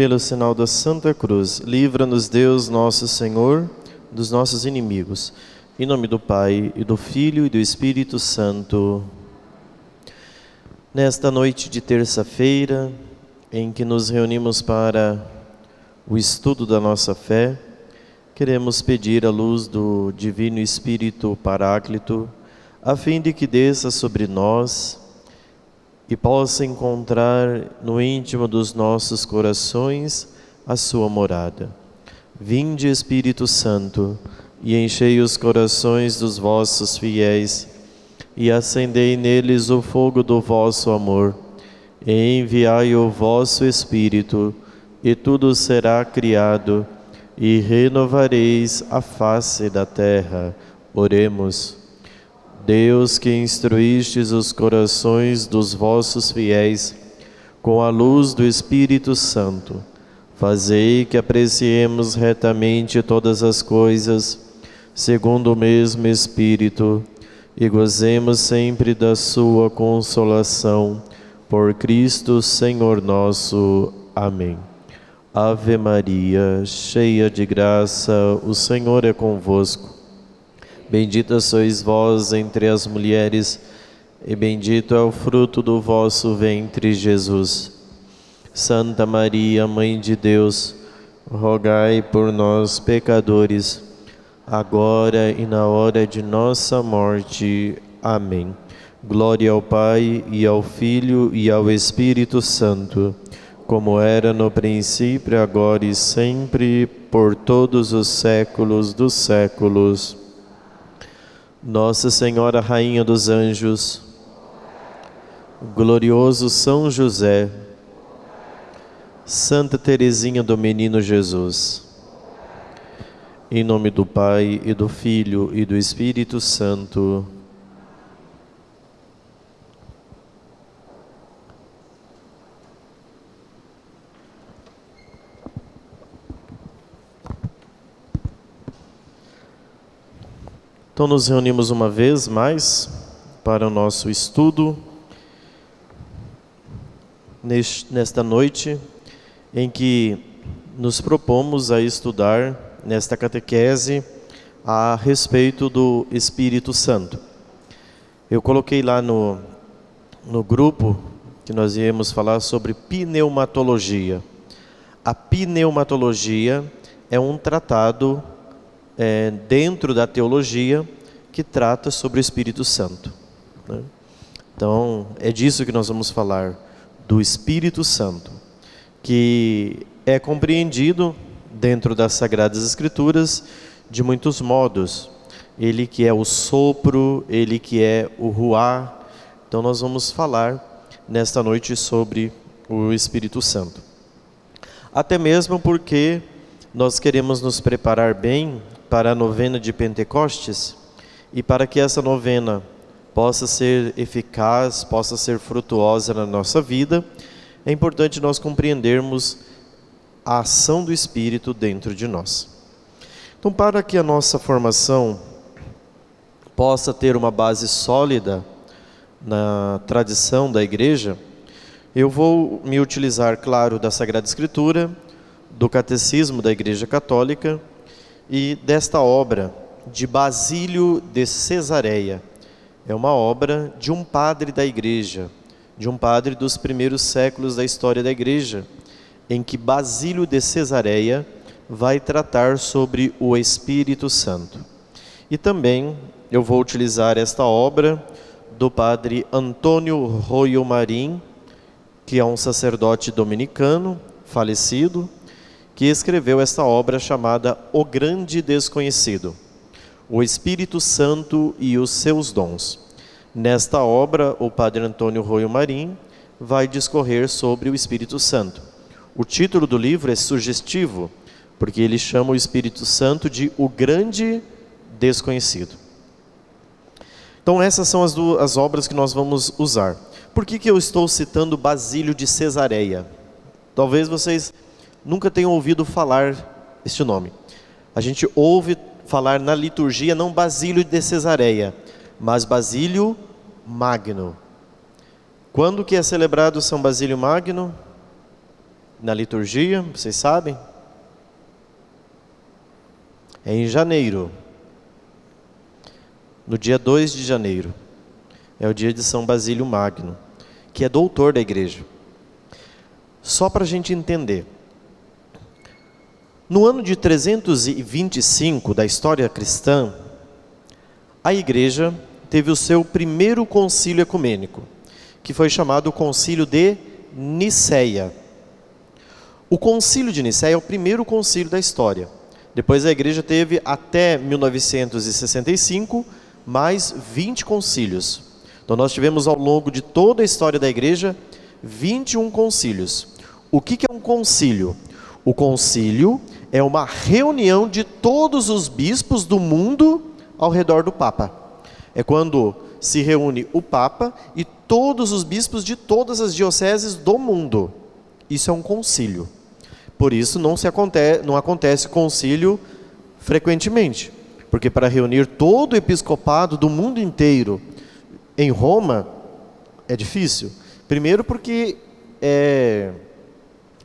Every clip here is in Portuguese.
Pelo sinal da Santa Cruz, livra-nos Deus nosso Senhor dos nossos inimigos. Em nome do Pai, e do Filho, e do Espírito Santo. Nesta noite de terça-feira, em que nos reunimos para o estudo da nossa fé, queremos pedir a luz do Divino Espírito Paráclito, a fim de que desça sobre nós e possa encontrar no íntimo dos nossos corações a sua morada. Vinde, Espírito Santo, e enchei os corações dos vossos fiéis, e acendei neles o fogo do vosso amor. E enviai o vosso Espírito, e tudo será criado, e renovareis a face da terra. Oremos. Deus, que instruístes os corações dos vossos fiéis com a luz do Espírito Santo, fazei que apreciemos retamente todas as coisas, segundo o mesmo Espírito, e gozemos sempre da sua consolação. Por Cristo, Senhor nosso. Amém. Ave Maria, cheia de graça, o Senhor é convosco. Bendita sois vós entre as mulheres, e bendito é o fruto do vosso ventre, Jesus. Santa Maria, Mãe de Deus, rogai por nós, pecadores, agora e na hora de nossa morte. Amém. Glória ao Pai, e ao Filho, e ao Espírito Santo, como era no princípio, agora e sempre, por todos os séculos dos séculos. Nossa Senhora, Rainha dos Anjos, glorioso São José, Santa Teresinha do Menino Jesus, em nome do Pai, e do Filho, e do Espírito Santo. Então nos reunimos uma vez mais para o nosso estudo nesta noite, em que nos propomos a estudar nesta catequese a respeito do Espírito Santo. Eu coloquei lá no grupo que nós íamos falar sobre pneumatologia. A pneumatologia é um tratado dentro da teologia que trata sobre o Espírito Santo, né? Então, é disso que nós vamos falar, do Espírito Santo, que é compreendido dentro das Sagradas Escrituras de muitos modos. Ele que é o sopro, ele que é o ruá. Então, nós vamos falar nesta noite sobre o Espírito Santo. Até mesmo porque nós queremos nos preparar bem para a novena de Pentecostes, e para que essa novena possa ser eficaz, possa ser frutuosa na nossa vida, é importante nós compreendermos a ação do Espírito dentro de nós. Então, para que a nossa formação possa ter uma base sólida na tradição da Igreja, eu vou me utilizar, claro, da Sagrada Escritura, do Catecismo da Igreja Católica, e desta obra de Basílio de Cesareia. É uma obra de um padre da Igreja, de um padre dos primeiros séculos da história da Igreja, em que Basílio de Cesareia vai tratar sobre o Espírito Santo. E também eu vou utilizar esta obra do padre Antônio Royo Marim, que é um sacerdote dominicano, falecido, que escreveu esta obra chamada O Grande Desconhecido, o Espírito Santo e os seus dons. Nesta obra, o padre Antônio Royo Marim vai discorrer sobre o Espírito Santo. O título do livro é sugestivo, porque ele chama o Espírito Santo de O Grande Desconhecido. Então essas são as obras que nós vamos usar. Por que eu estou citando Basílio de Cesareia? Talvez vocês nunca tenham ouvido falar este nome. A gente ouve falar na liturgia não Basílio de Cesareia, mas Basílio Magno. Quando que é celebrado São Basílio Magno? na liturgia, vocês sabem? É em janeiro, no dia 2 de janeiro, é o dia de São Basílio Magno, que é doutor da igreja. Só para a gente entender, no ano de 325 da história cristã, a igreja teve o seu primeiro concílio ecumênico, que foi chamado Concílio de Nicéia. O Concílio de Nicéia é o primeiro concílio da história. Depois a igreja teve até 1965 mais 20 concílios. Então nós tivemos ao longo de toda a história da igreja 21 concílios. O que é um concílio? O concílio é uma reunião de todos os bispos do mundo ao redor do Papa. É quando se reúne o Papa e todos os bispos de todas as dioceses do mundo. Isso é um concílio. Por isso não acontece concílio frequentemente. Porque para reunir todo o episcopado do mundo inteiro em Roma é difícil. Primeiro porque é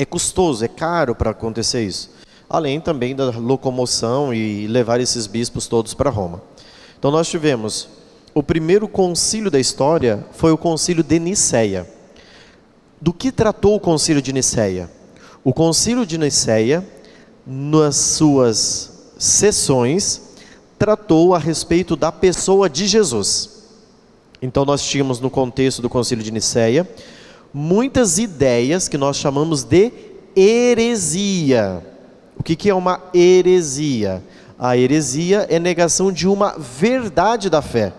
custoso, é caro para acontecer isso. Além também da locomoção e levar esses bispos todos para Roma. Então nós tivemos o primeiro concílio da história, foi o concílio de Nicéia. Do que tratou o concílio de Nicéia? O concílio de Nicéia, nas suas sessões, tratou a respeito da pessoa de Jesus. Então nós tínhamos no contexto do concílio de Nicéia, muitas ideias que nós chamamos de heresia. O que é uma heresia? A heresia é negação de uma verdade da fé.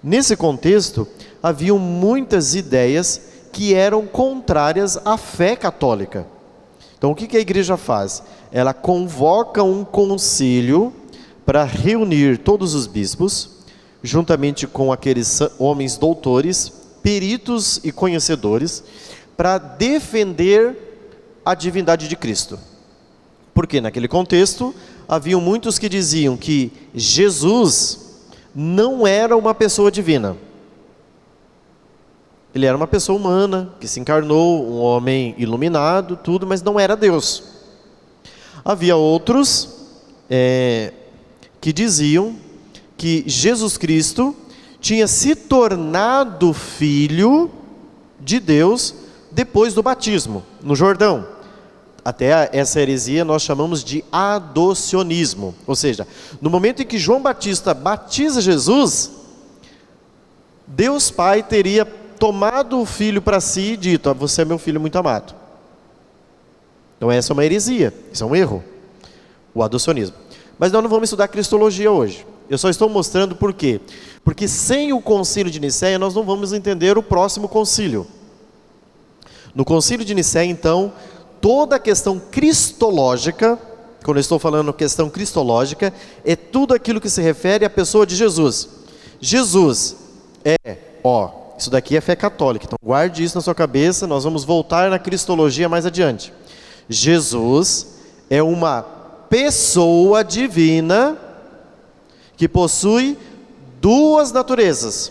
Nesse contexto, haviam muitas ideias que eram contrárias à fé católica. Então o que a igreja faz? Ela convoca um concílio para reunir todos os bispos, juntamente com aqueles homens doutores, peritos e conhecedores, para defender a divindade de Cristo. Porque naquele contexto, haviam muitos que diziam que Jesus não era uma pessoa divina. Ele era uma pessoa humana, que se encarnou, um homem iluminado, tudo, mas não era Deus. Havia outros que diziam que Jesus Cristo tinha se tornado filho de Deus depois do batismo, no Jordão. Até essa heresia nós chamamos de adocionismo. Ou seja, no momento em que João Batista batiza Jesus, Deus Pai teria tomado o filho para si e dito: você é meu filho muito amado. Então essa é uma heresia, isso é um erro, o adocionismo. Mas nós não vamos estudar cristologia hoje. Eu só estou mostrando por quê. Porque sem o concílio de Nicéia nós não vamos entender o próximo concílio. No concílio de Nicéia, então, toda a questão cristológica, quando eu estou falando questão cristológica, é tudo aquilo que se refere à pessoa de Jesus. Jesus isso daqui é fé católica, então guarde isso na sua cabeça, nós vamos voltar na cristologia mais adiante. Jesus é uma pessoa divina que possui duas naturezas.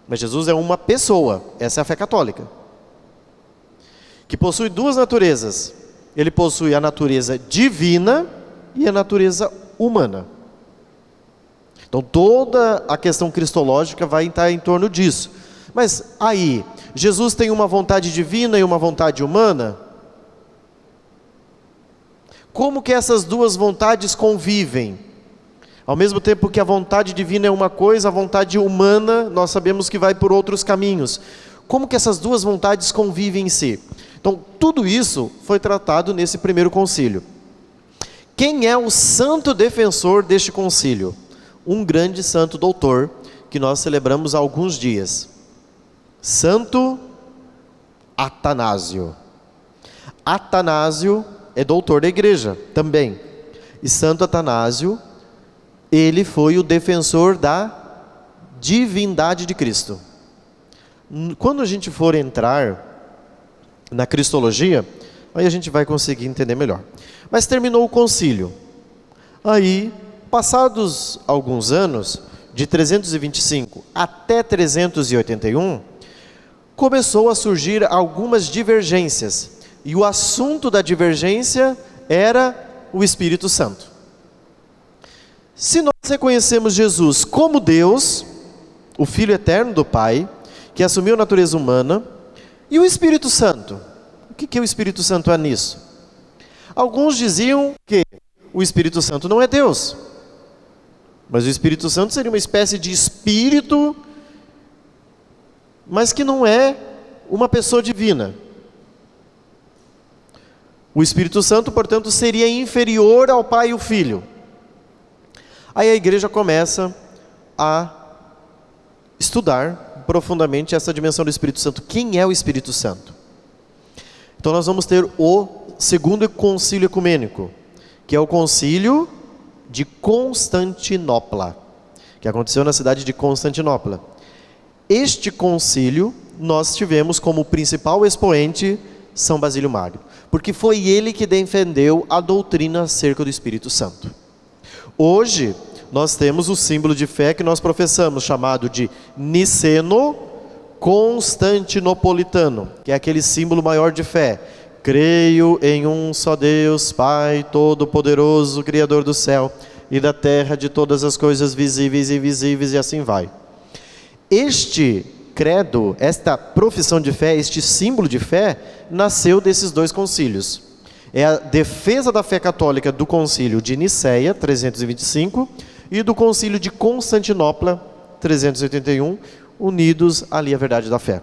Mas Jesus é uma pessoa, essa é a fé católica. Que possui duas naturezas. Ele possui a natureza divina e a natureza humana. Então toda a questão cristológica vai estar em torno disso. Mas aí, Jesus tem uma vontade divina e uma vontade humana? Como que essas duas vontades convivem? Ao mesmo tempo que a vontade divina é uma coisa, a vontade humana nós sabemos que vai por outros caminhos. Como que essas duas vontades convivem em si? Então, tudo isso foi tratado nesse primeiro concílio. Quem é o santo defensor deste concílio? Um grande santo doutor, que nós celebramos há alguns dias. Santo Atanásio. Atanásio é doutor da igreja também. E Santo Atanásio, ele foi o defensor da divindade de Cristo. Quando a gente for entrar na cristologia, aí a gente vai conseguir entender melhor. Mas terminou o concílio. Aí, passados alguns anos, de 325 até 381, começou a surgir algumas divergências, e o assunto da divergência era o Espírito Santo. Se nós reconhecemos Jesus como Deus, o Filho eterno do Pai, que assumiu a natureza humana, e o Espírito Santo, o que o Espírito Santo é nisso? Alguns diziam que o Espírito Santo não é Deus, mas o Espírito Santo seria uma espécie de espírito, mas que não é uma pessoa divina. O Espírito Santo, portanto, seria inferior ao Pai e o Filho. Aí a igreja começa a estudar profundamente essa dimensão do Espírito Santo. Quem é o Espírito Santo? Então nós vamos ter o segundo concílio ecumênico, que é o concílio de Constantinopla, que aconteceu na cidade de Constantinopla. Este concílio nós tivemos como principal expoente São Basílio Magno, porque foi ele que defendeu a doutrina acerca do Espírito Santo. Hoje nós temos o símbolo de fé que nós professamos, chamado de niceno-constantinopolitano, que é aquele símbolo maior de fé. Creio em um só Deus, Pai Todo-Poderoso, Criador do céu e da terra, de todas as coisas visíveis e invisíveis, e assim vai. Este credo, esta profissão de fé, este símbolo de fé, nasceu desses dois concílios. É a defesa da fé católica do concílio de Nicéia, 325, e do concílio de Constantinopla, 381, unidos ali à verdade da fé.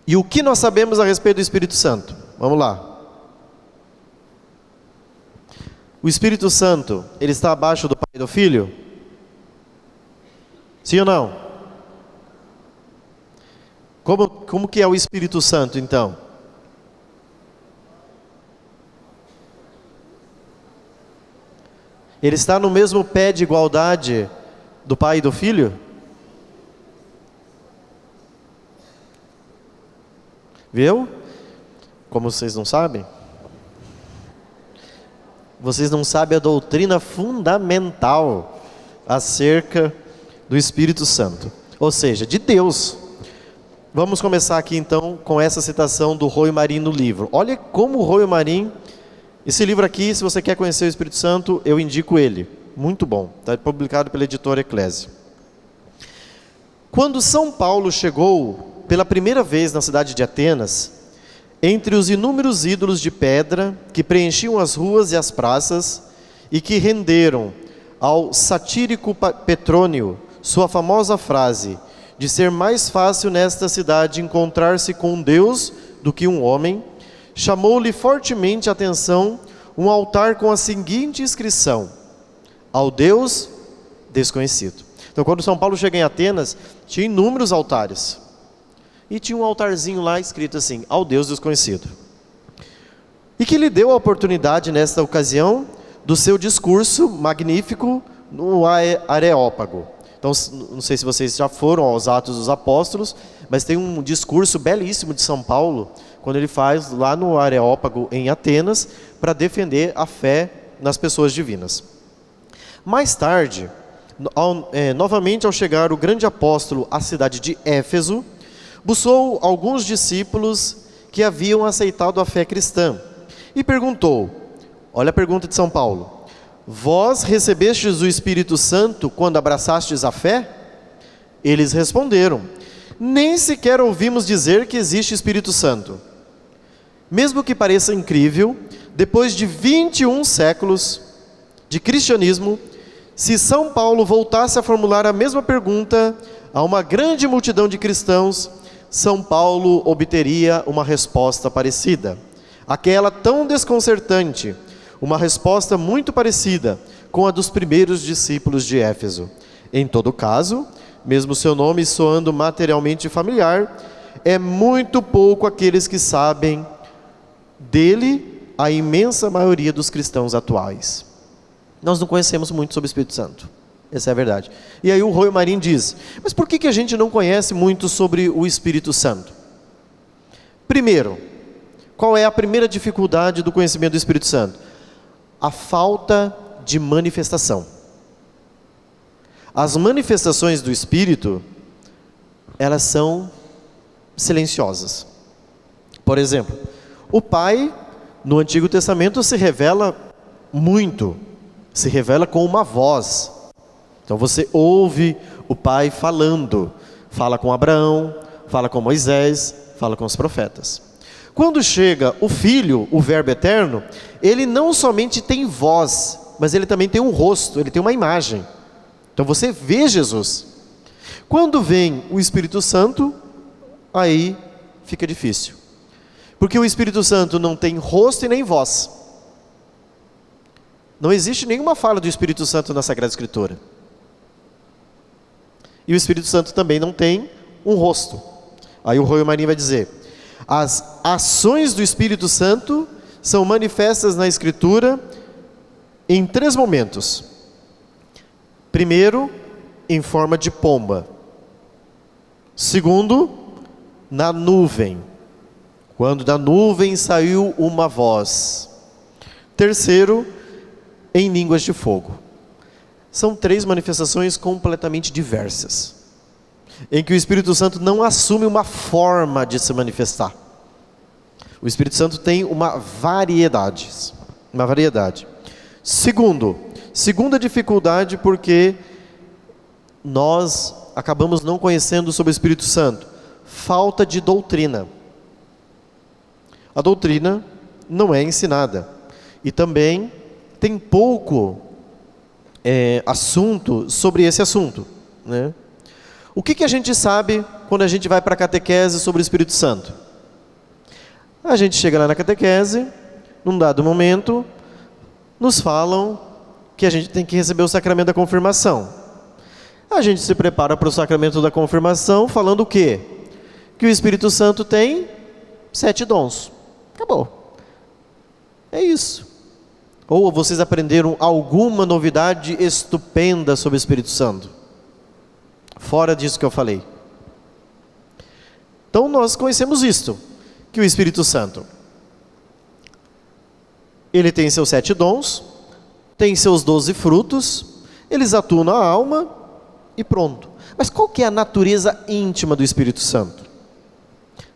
E o que nós sabemos a respeito do Espírito Santo? Vamos lá. O Espírito Santo, ele está abaixo do Pai e do Filho? Sim ou não? Como que é o Espírito Santo, então? Ele está no mesmo pé de igualdade do Pai e do Filho? Viu? Como vocês não sabem? Vocês não sabem a doutrina fundamental acerca do Espírito Santo, ou seja, de Deus. Vamos começar aqui então com essa citação do Royo Marin no livro. Olha como o Royo Marin, esse livro aqui, se você quer conhecer o Espírito Santo, eu indico ele, muito bom, está publicado pela editora Eclésia. Quando São Paulo chegou pela primeira vez na cidade de Atenas, entre os inúmeros ídolos de pedra que preenchiam as ruas e as praças e que renderam ao satírico Petrônio sua famosa frase de ser mais fácil nesta cidade encontrar-se com um Deus do que um homem, chamou-lhe fortemente a atenção um altar com a seguinte inscrição: ao Deus desconhecido. Então, quando São Paulo chega em Atenas, tinha inúmeros altares. E tinha um altarzinho lá escrito assim: ao Deus desconhecido. E que lhe deu a oportunidade, nesta ocasião, do seu discurso magnífico no Areópago. Então, não sei se vocês já foram aos Atos dos Apóstolos, mas tem um discurso belíssimo de São Paulo, quando ele faz lá no Areópago, em Atenas, para defender a fé nas pessoas divinas. Mais tarde, novamente ao chegar o grande apóstolo à cidade de Éfeso, buscou alguns discípulos que haviam aceitado a fé cristã e perguntou, olha a pergunta de São Paulo: vós recebestes o Espírito Santo quando abraçastes a fé? Eles responderam: nem sequer ouvimos dizer que existe Espírito Santo. Mesmo que pareça incrível, depois de 21 séculos de cristianismo, se São Paulo voltasse a formular a mesma pergunta a uma grande multidão de cristãos, São Paulo obteria uma resposta parecida, aquela tão desconcertante, uma resposta muito parecida com a dos primeiros discípulos de Éfeso. Em todo caso, mesmo seu nome soando materialmente familiar, é muito pouco aqueles que sabem dele, a imensa maioria dos cristãos atuais. Nós não conhecemos muito sobre o Espírito Santo. Essa é a verdade. E aí o Royo Marin diz: mas por que a gente não conhece muito sobre o Espírito Santo? Primeiro, qual é a primeira dificuldade do conhecimento do Espírito Santo? A falta de manifestação. As manifestações do Espírito, elas são silenciosas. Por exemplo, O Pai, no Antigo Testamento, se revela muito, se revela com uma voz. Então você ouve o Pai falando, fala com Abraão, fala com Moisés, fala com os profetas. Quando chega o Filho, o Verbo eterno, ele não somente tem voz, mas ele também tem um rosto, ele tem uma imagem. Então você vê Jesus. Quando vem o Espírito Santo, aí fica difícil. Porque o Espírito Santo não tem rosto e nem voz. Não existe nenhuma fala do Espírito Santo na Sagrada Escritura. E o Espírito Santo também não tem um rosto. Aí o Royo Marinho vai dizer: as ações do Espírito Santo são manifestas na Escritura em 3 momentos. Primeiro, em forma de pomba. Segundo, na nuvem, quando da nuvem saiu uma voz. Terceiro, em línguas de fogo. São 3 manifestações completamente diversas, em que o Espírito Santo não assume uma forma de se manifestar. O Espírito Santo tem uma variedade. Segunda dificuldade, porque nós acabamos não conhecendo sobre o Espírito Santo: falta de doutrina. A doutrina não é ensinada, e também tem pouco assunto sobre esse assunto, né? O que a gente sabe quando a gente vai para a catequese sobre o Espírito Santo? A gente chega lá na catequese, num dado momento, nos falam que a gente tem que receber o sacramento da confirmação. A gente se prepara para o sacramento da confirmação falando o quê? Que o Espírito Santo tem 7 dons. Acabou. É isso. Ou vocês aprenderam alguma novidade estupenda sobre o Espírito Santo? Fora disso que eu falei. Então nós conhecemos isto, que o Espírito Santo, ele tem seus 7 dons, tem seus 12 frutos, eles atuam na alma e pronto. Mas qual que é a natureza íntima do Espírito Santo?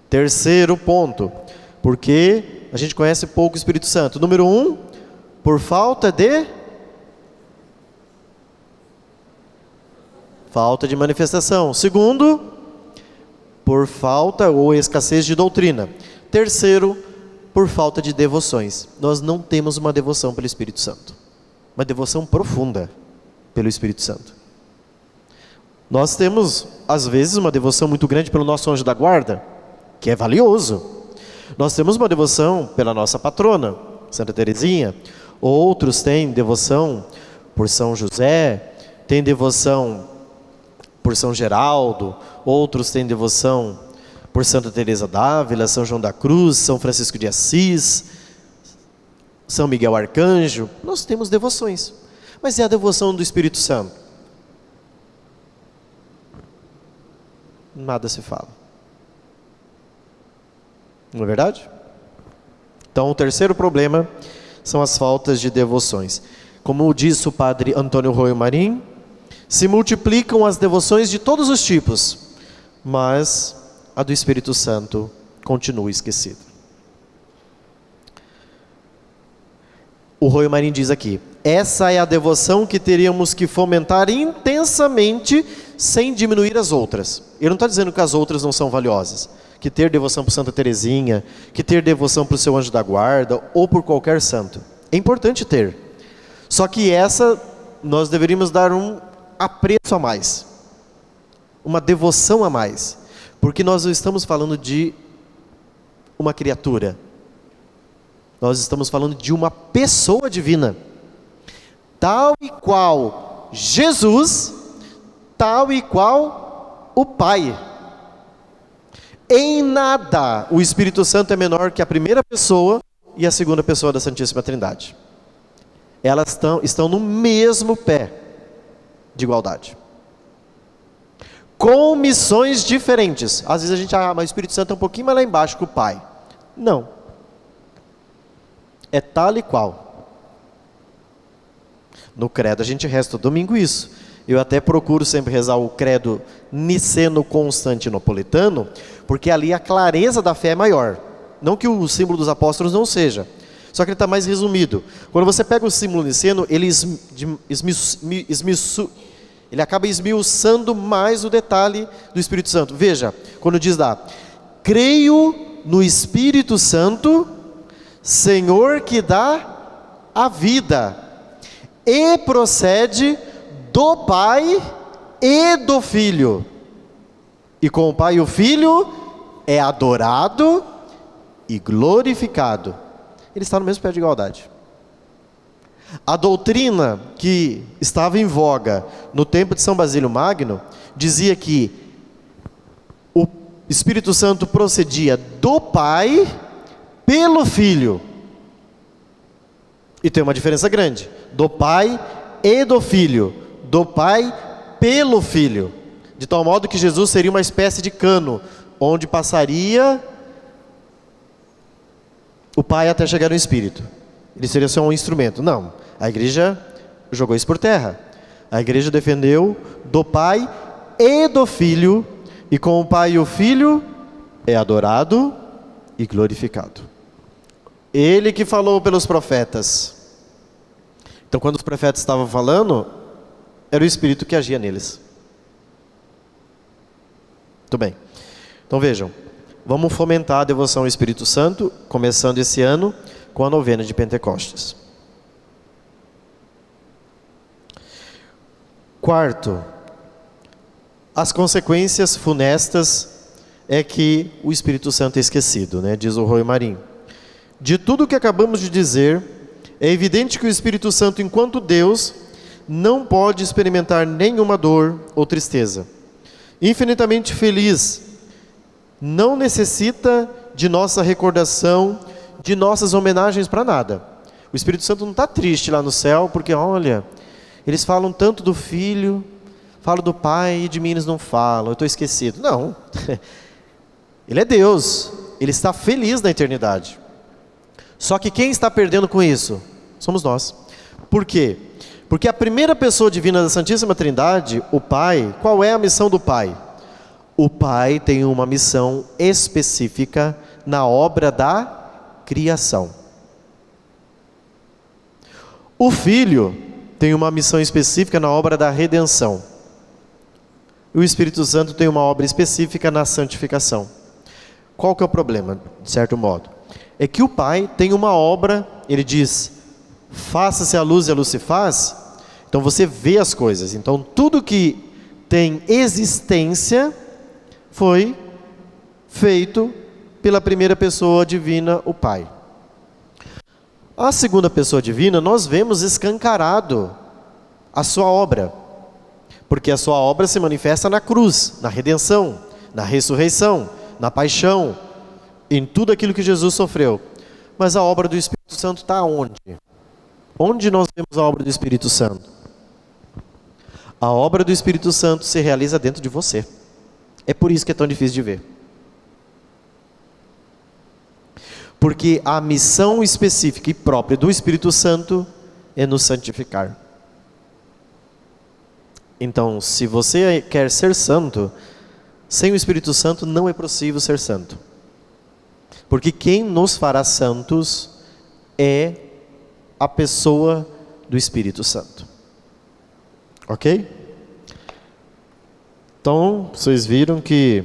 Terceiro ponto, porque a gente conhece pouco o Espírito Santo. Número 1, por falta de manifestação. Segundo, por falta ou escassez de doutrina. Terceiro, por falta de devoções. Nós não temos uma devoção pelo Espírito Santo, uma devoção profunda pelo Espírito Santo. Nós temos, às vezes, uma devoção muito grande pelo nosso anjo da guarda, que é valioso. Nós temos uma devoção pela nossa patrona, Santa Teresinha. Outros têm devoção por São José, têm devoção por São Geraldo, outros têm devoção por Santa Teresa d'Ávila, São João da Cruz, São Francisco de Assis, São Miguel Arcanjo. Nós temos devoções, mas é a devoção do Espírito Santo? Nada se fala. Não é verdade? Então o terceiro problema são as faltas de devoções. Como disse o padre Antônio Royo Marinho, se multiplicam as devoções de todos os tipos, mas a do Espírito Santo continua esquecida. O Royo Marinho diz aqui: essa é a devoção que teríamos que fomentar intensamente, sem diminuir as outras. Ele não está dizendo que as outras não são valiosas, que ter devoção por Santa Teresinha, que ter devoção por seu anjo da guarda, ou por qualquer santo. É importante ter. Só que essa, nós deveríamos dar um apreço a mais, uma devoção a mais, porque nós não estamos falando de uma criatura, nós estamos falando de uma pessoa divina, tal e qual Jesus, tal e qual o Pai. Em nada o Espírito Santo é menor que a primeira pessoa e a segunda pessoa da Santíssima Trindade. Elas estão no mesmo pé de igualdade, com missões diferentes. Às vezes a gente mas o Espírito Santo é um pouquinho mais lá embaixo que o Pai. Não, é tal e qual. No credo a gente reza todo domingo isso. Eu até procuro sempre rezar o credo niceno-constantinopolitano, porque ali a clareza da fé é maior. Não que o símbolo dos apóstolos não seja, só que ele está mais resumido. Quando você pega o símbolo niceno, ele acaba esmiuçando mais o detalhe do Espírito Santo. Veja, quando diz lá, creio no Espírito Santo, Senhor que dá a vida, e procede do Pai e do Filho. E com o Pai e o Filho é adorado e glorificado. Ele está no mesmo pé de igualdade. A doutrina que estava em voga no tempo de São Basílio Magno dizia que o Espírito Santo procedia do Pai pelo Filho. E tem uma diferença grande: do Pai e do Filho, do Pai pelo Filho. De tal modo que Jesus seria uma espécie de cano, onde passaria o Pai até chegar no Espírito. Ele seria só um instrumento. Não, a igreja jogou isso por terra. A igreja defendeu do Pai e do Filho, e com o Pai e o Filho é adorado e glorificado. Ele que falou pelos profetas. Então, quando os profetas estavam falando, era o Espírito que agia neles. Muito bem. Então vejam, vamos fomentar a devoção ao Espírito Santo, começando esse ano com a novena de Pentecostes. Quarto, as consequências funestas é que o Espírito Santo é esquecido, né? Diz o Rui Marinho. De tudo o que acabamos de dizer, é evidente que o Espírito Santo, enquanto Deus, não pode experimentar nenhuma dor ou tristeza. Infinitamente feliz, não necessita de nossa recordação, de nossas homenagens para nada. O Espírito Santo não está triste lá no céu, porque olha, eles falam tanto do Filho, falam do Pai e de mim eles não falam, eu estou esquecido. Não, Ele é Deus, Ele está feliz na eternidade. Só que quem está perdendo com isso? Somos nós. Por quê? Porque a primeira pessoa divina da Santíssima Trindade, o Pai, qual é a missão do Pai? O Pai tem uma missão específica na obra da criação. O Filho tem uma missão específica na obra da redenção. O Espírito Santo tem uma obra específica na santificação. Qual que é o problema, de certo modo? É que o Pai tem uma obra, ele diz, faça-se a luz e a luz se faz. Então você vê as coisas. Então tudo que tem existência foi feito pela primeira pessoa divina, o Pai. A segunda pessoa divina, nós vemos escancarado a sua obra. Porque a sua obra se manifesta na cruz, na redenção, na ressurreição, na paixão, em tudo aquilo que Jesus sofreu. Mas a obra do Espírito Santo está onde? Onde nós vemos a obra do Espírito Santo? A obra do Espírito Santo se realiza dentro de você. É por isso que é tão difícil de ver. Porque a missão específica e própria do Espírito Santo é nos santificar. Então, se você quer ser santo, sem o Espírito Santo não é possível ser santo. Porque quem nos fará santos é a pessoa do Espírito Santo. Ok? Então, vocês viram que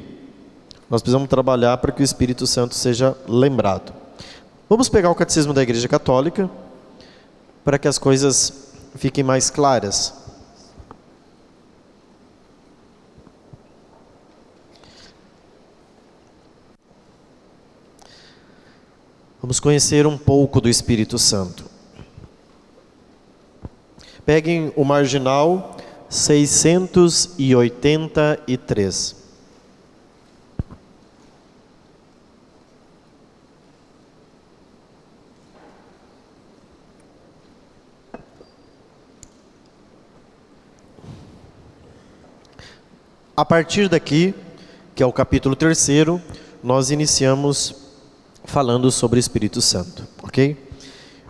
nós precisamos trabalhar para que o Espírito Santo seja lembrado. Vamos pegar o Catecismo da Igreja Católica para que as coisas fiquem mais claras. Vamos conhecer um pouco do Espírito Santo. Peguem o marginal 683. A partir daqui, que é o capítulo 3º, nós iniciamos falando sobre o Espírito Santo, ok?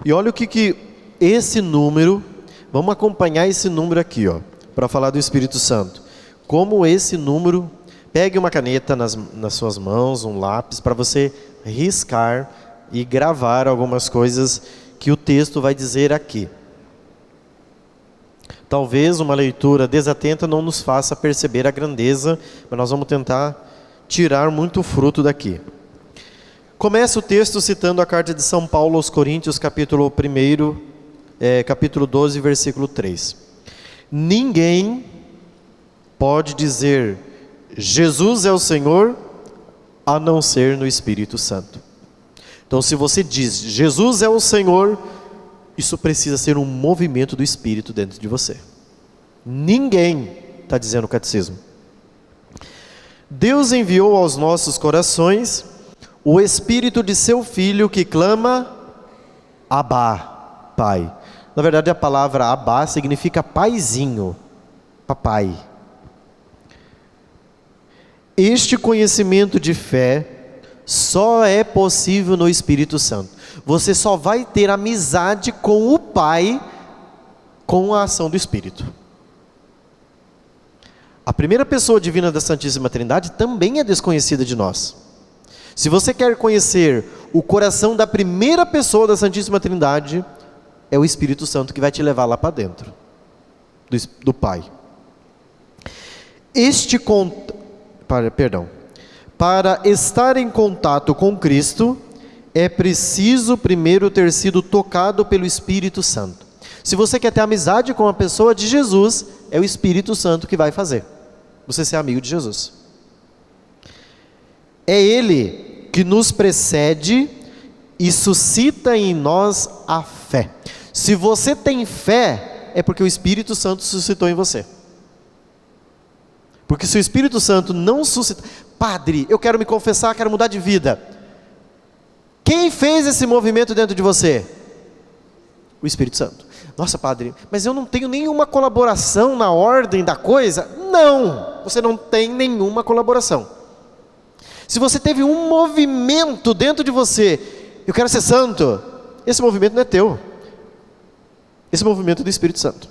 E olha o que esse número, vamos acompanhar esse número aqui, ó, para falar do Espírito Santo. Como esse número, pegue uma caneta nas suas mãos, um lápis, para você riscar e gravar algumas coisas que o texto vai dizer aqui. Talvez uma leitura desatenta não nos faça perceber a grandeza, mas nós vamos tentar tirar muito fruto daqui. Começa o texto citando a carta de São Paulo aos Coríntios, capítulo 1, capítulo 12, versículo 3. Ninguém pode dizer Jesus é o Senhor, a não ser no Espírito Santo. Então, se você diz Jesus é o Senhor, isso precisa ser um movimento do Espírito dentro de você. Ninguém está dizendo o catecismo. Deus enviou aos nossos corações o Espírito de seu Filho que clama Abá, Pai. Na verdade, a palavra Abá significa paizinho, papai. Este conhecimento de fé só é possível no Espírito Santo. Você só vai ter amizade com o Pai com a ação do Espírito. A primeira pessoa divina da Santíssima Trindade também é desconhecida de nós. Se você quer conhecer o coração da primeira pessoa da Santíssima Trindade, é o Espírito Santo que vai te levar lá para dentro do Pai. Para estar em contato com Cristo, é preciso primeiro ter sido tocado pelo Espírito Santo. Se você quer ter amizade com a pessoa de Jesus, é o Espírito Santo que vai fazer você ser amigo de Jesus. É Ele que nos precede e suscita em nós a fé. Se você tem fé, é porque o Espírito Santo suscitou em você. Porque se o Espírito Santo não suscita... Padre, eu quero me confessar, quero mudar de vida. Quem fez esse movimento dentro de você? O Espírito Santo. Nossa, padre, mas eu não tenho nenhuma colaboração na ordem da coisa? Não, você não tem nenhuma colaboração. Se você teve um movimento dentro de você, eu quero ser santo, esse movimento não é teu. Esse movimento é do Espírito Santo.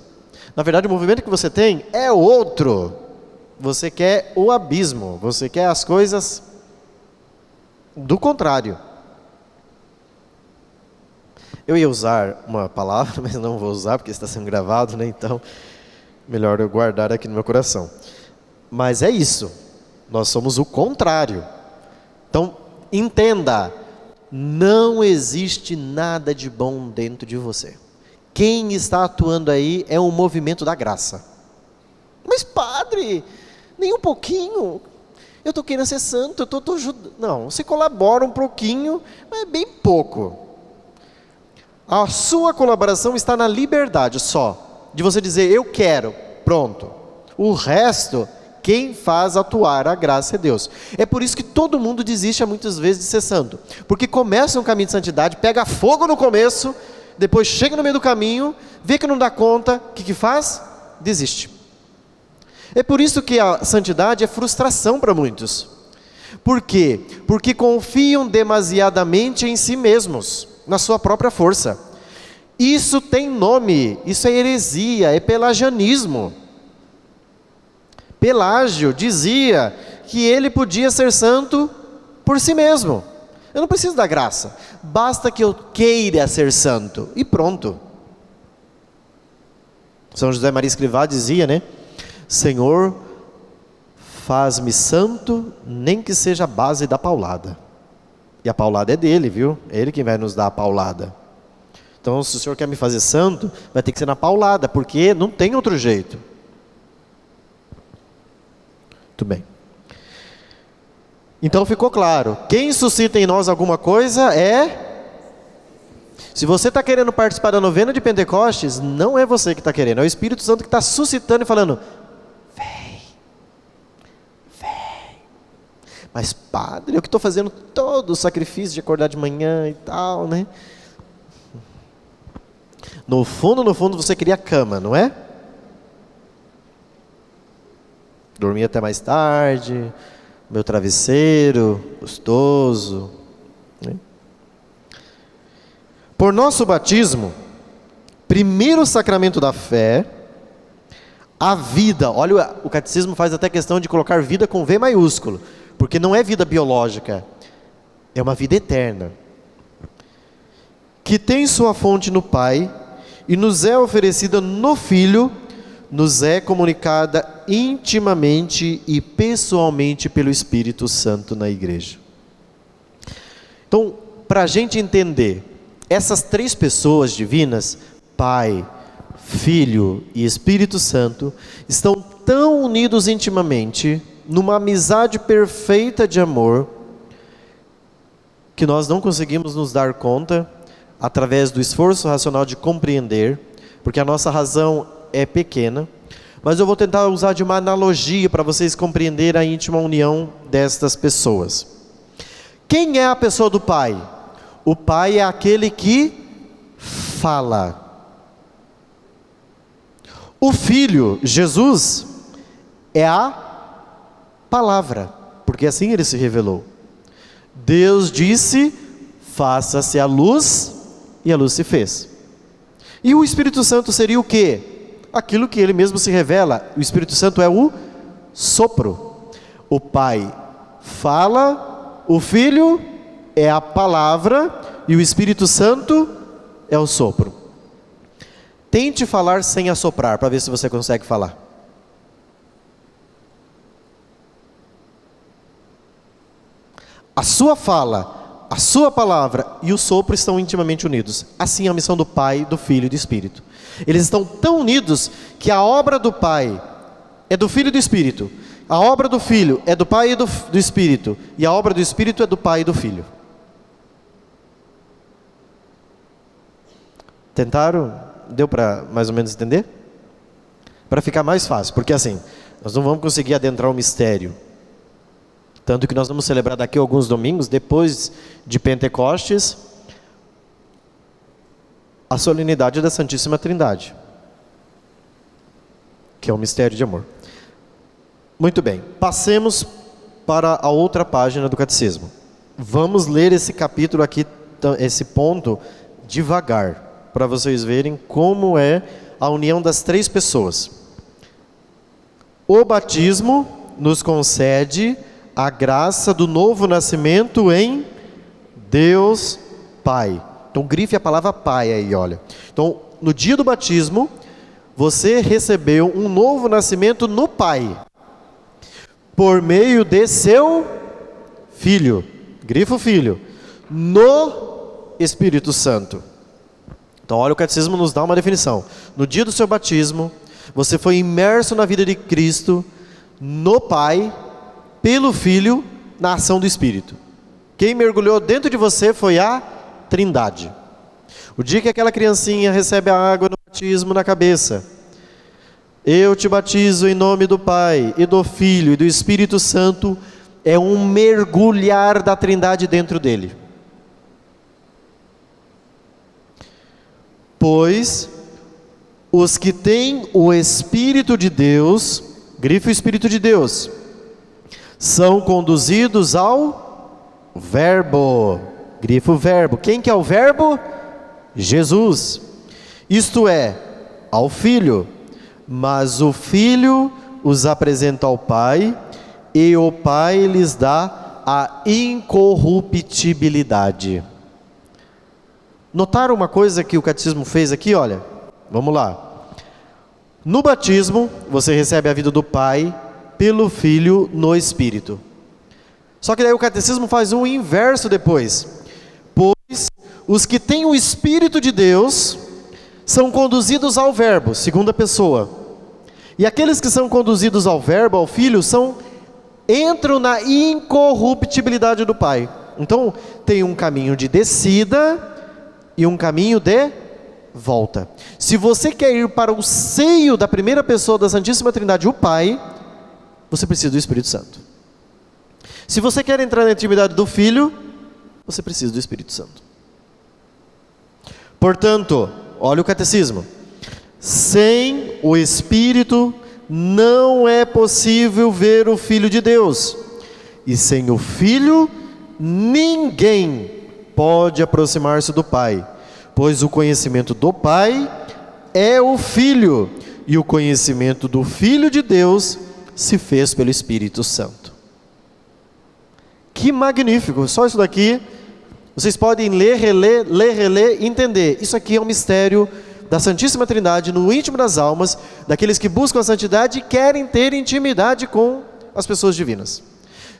Na verdade, o movimento que você tem é outro. Você quer o abismo, você quer as coisas do contrário. Eu ia usar uma palavra, mas não vou usar porque está sendo gravado, né? Então, melhor eu guardar aqui no meu coração. Mas é isso, nós somos o contrário. Então, entenda, não existe nada de bom dentro de você. Quem está atuando aí é um movimento da graça. Mas padre, nem um pouquinho, eu estou querendo ser santo, eu estou ajudando. Não, você colabora um pouquinho, mas é bem pouco. A sua colaboração está na liberdade só, de você dizer eu quero, pronto. O resto, quem faz atuar a graça é Deus. É por isso que todo mundo desiste muitas vezes de ser santo, porque começa um caminho de santidade, pega fogo no começo, depois chega no meio do caminho, vê que não dá conta, o que faz? Desiste. É por isso que a santidade é frustração para muitos. Por quê? Porque confiam demasiadamente em si mesmos, na sua própria força. Isso tem nome, isso é heresia, é pelagianismo. Pelágio dizia que ele podia ser santo por si mesmo. Eu não preciso da graça, basta que eu queira ser santo, e pronto. São José Maria Escrivá dizia, né? Senhor, faz-me santo, nem que seja a base da paulada. E a paulada é dele, viu? É ele quem vai nos dar a paulada. Então, se o Senhor quer me fazer santo, vai ter que ser na paulada, porque não tem outro jeito. Muito bem. Então ficou claro, quem suscita em nós alguma coisa é... Se você está querendo participar da novena de Pentecostes, não é você que está querendo, é o Espírito Santo que está suscitando e falando, vem. Mas padre, eu que estou fazendo todo o sacrifício de acordar de manhã e tal, né? No fundo você queria cama, não é? Dormia até mais tarde, meu travesseiro, gostoso, né? Por nosso batismo, primeiro sacramento da fé, a vida, olha, o catecismo faz até questão de colocar vida com V maiúsculo, porque não é vida biológica, é uma vida eterna, que tem sua fonte no Pai e nos é oferecida no Filho, nos é comunicada intimamente e pessoalmente pelo Espírito Santo na igreja. Então, para a gente entender, essas três pessoas divinas, Pai, Filho e Espírito Santo, estão tão unidos intimamente, numa amizade perfeita de amor, que nós não conseguimos nos dar conta, através do esforço racional de compreender, porque a nossa razão é pequena, mas eu vou tentar usar de uma analogia para vocês compreenderem a íntima união destas pessoas. Quem é a pessoa do Pai? O Pai é aquele que fala. O Filho, Jesus, é a palavra, porque assim ele se revelou. Deus disse: faça-se a luz, e a luz se fez. E o Espírito Santo seria o quê? Aquilo que ele mesmo se revela. O Espírito Santo é o sopro. O Pai fala, o Filho é a palavra e o Espírito Santo é o sopro. Tente falar sem assoprar, para ver se você consegue falar. A sua fala, a sua palavra e o sopro estão intimamente unidos. Assim é a missão do Pai, do Filho e do Espírito. Eles estão tão unidos que a obra do Pai é do Filho e do Espírito. A obra do Filho é do Pai e do Espírito. E a obra do Espírito é do Pai e do Filho. Tentaram? Deu para mais ou menos entender? Para ficar mais fácil, porque assim, nós não vamos conseguir adentrar o mistério. Tanto que nós vamos celebrar daqui a alguns domingos, depois de Pentecostes, a solenidade da Santíssima Trindade, que é o mistério de amor. Muito bem, passemos para a outra página do Catecismo. Vamos ler esse capítulo aqui, esse ponto, devagar, para vocês verem como é a união das três pessoas. O batismo nos concede a graça do novo nascimento em Deus Pai. Então grife a palavra Pai aí, olha. Então, no dia do batismo, você recebeu um novo nascimento no Pai, por meio de seu Filho, grifo Filho, no Espírito Santo. Então olha, o Catecismo nos dá uma definição. No dia do seu batismo, você foi imerso na vida de Cristo, no Pai, pelo Filho, na ação do Espírito. Quem mergulhou dentro de você foi a Trindade. O dia que aquela criancinha recebe a água no batismo na cabeça: eu te batizo em nome do Pai, e do Filho, e do Espírito Santo, é um mergulhar da Trindade dentro dele. Pois os que têm o Espírito de Deus, grife o Espírito de Deus, são conduzidos ao Verbo, grifo Verbo. Quem que é o Verbo? Jesus. Isto é, ao Filho. Mas o Filho os apresenta ao Pai, e o Pai lhes dá a incorruptibilidade. Notaram uma coisa que o Catecismo fez aqui? Olha, vamos lá. No batismo, você recebe a vida do Pai pelo Filho no Espírito. Só que daí o Catecismo faz o inverso depois. Pois os que têm o Espírito de Deus são conduzidos ao Verbo, segunda pessoa. E aqueles que são conduzidos ao Verbo, ao Filho, entram na incorruptibilidade do Pai. Então tem um caminho de descida e um caminho de volta. Se você quer ir para o seio da primeira pessoa da Santíssima Trindade, o Pai, você precisa do Espírito Santo. Se você quer entrar na intimidade do Filho, você precisa do Espírito Santo. Portanto, olha o Catecismo: sem o Espírito não é possível ver o Filho de Deus, e sem o Filho ninguém pode aproximar-se do Pai, pois o conhecimento do Pai é o Filho, e o conhecimento do Filho de Deus se fez pelo Espírito Santo. Que magnífico! Só isso daqui, vocês podem ler, reler e entender. Isso aqui é um mistério da Santíssima Trindade no íntimo das almas, daqueles que buscam a santidade e querem ter intimidade com as pessoas divinas.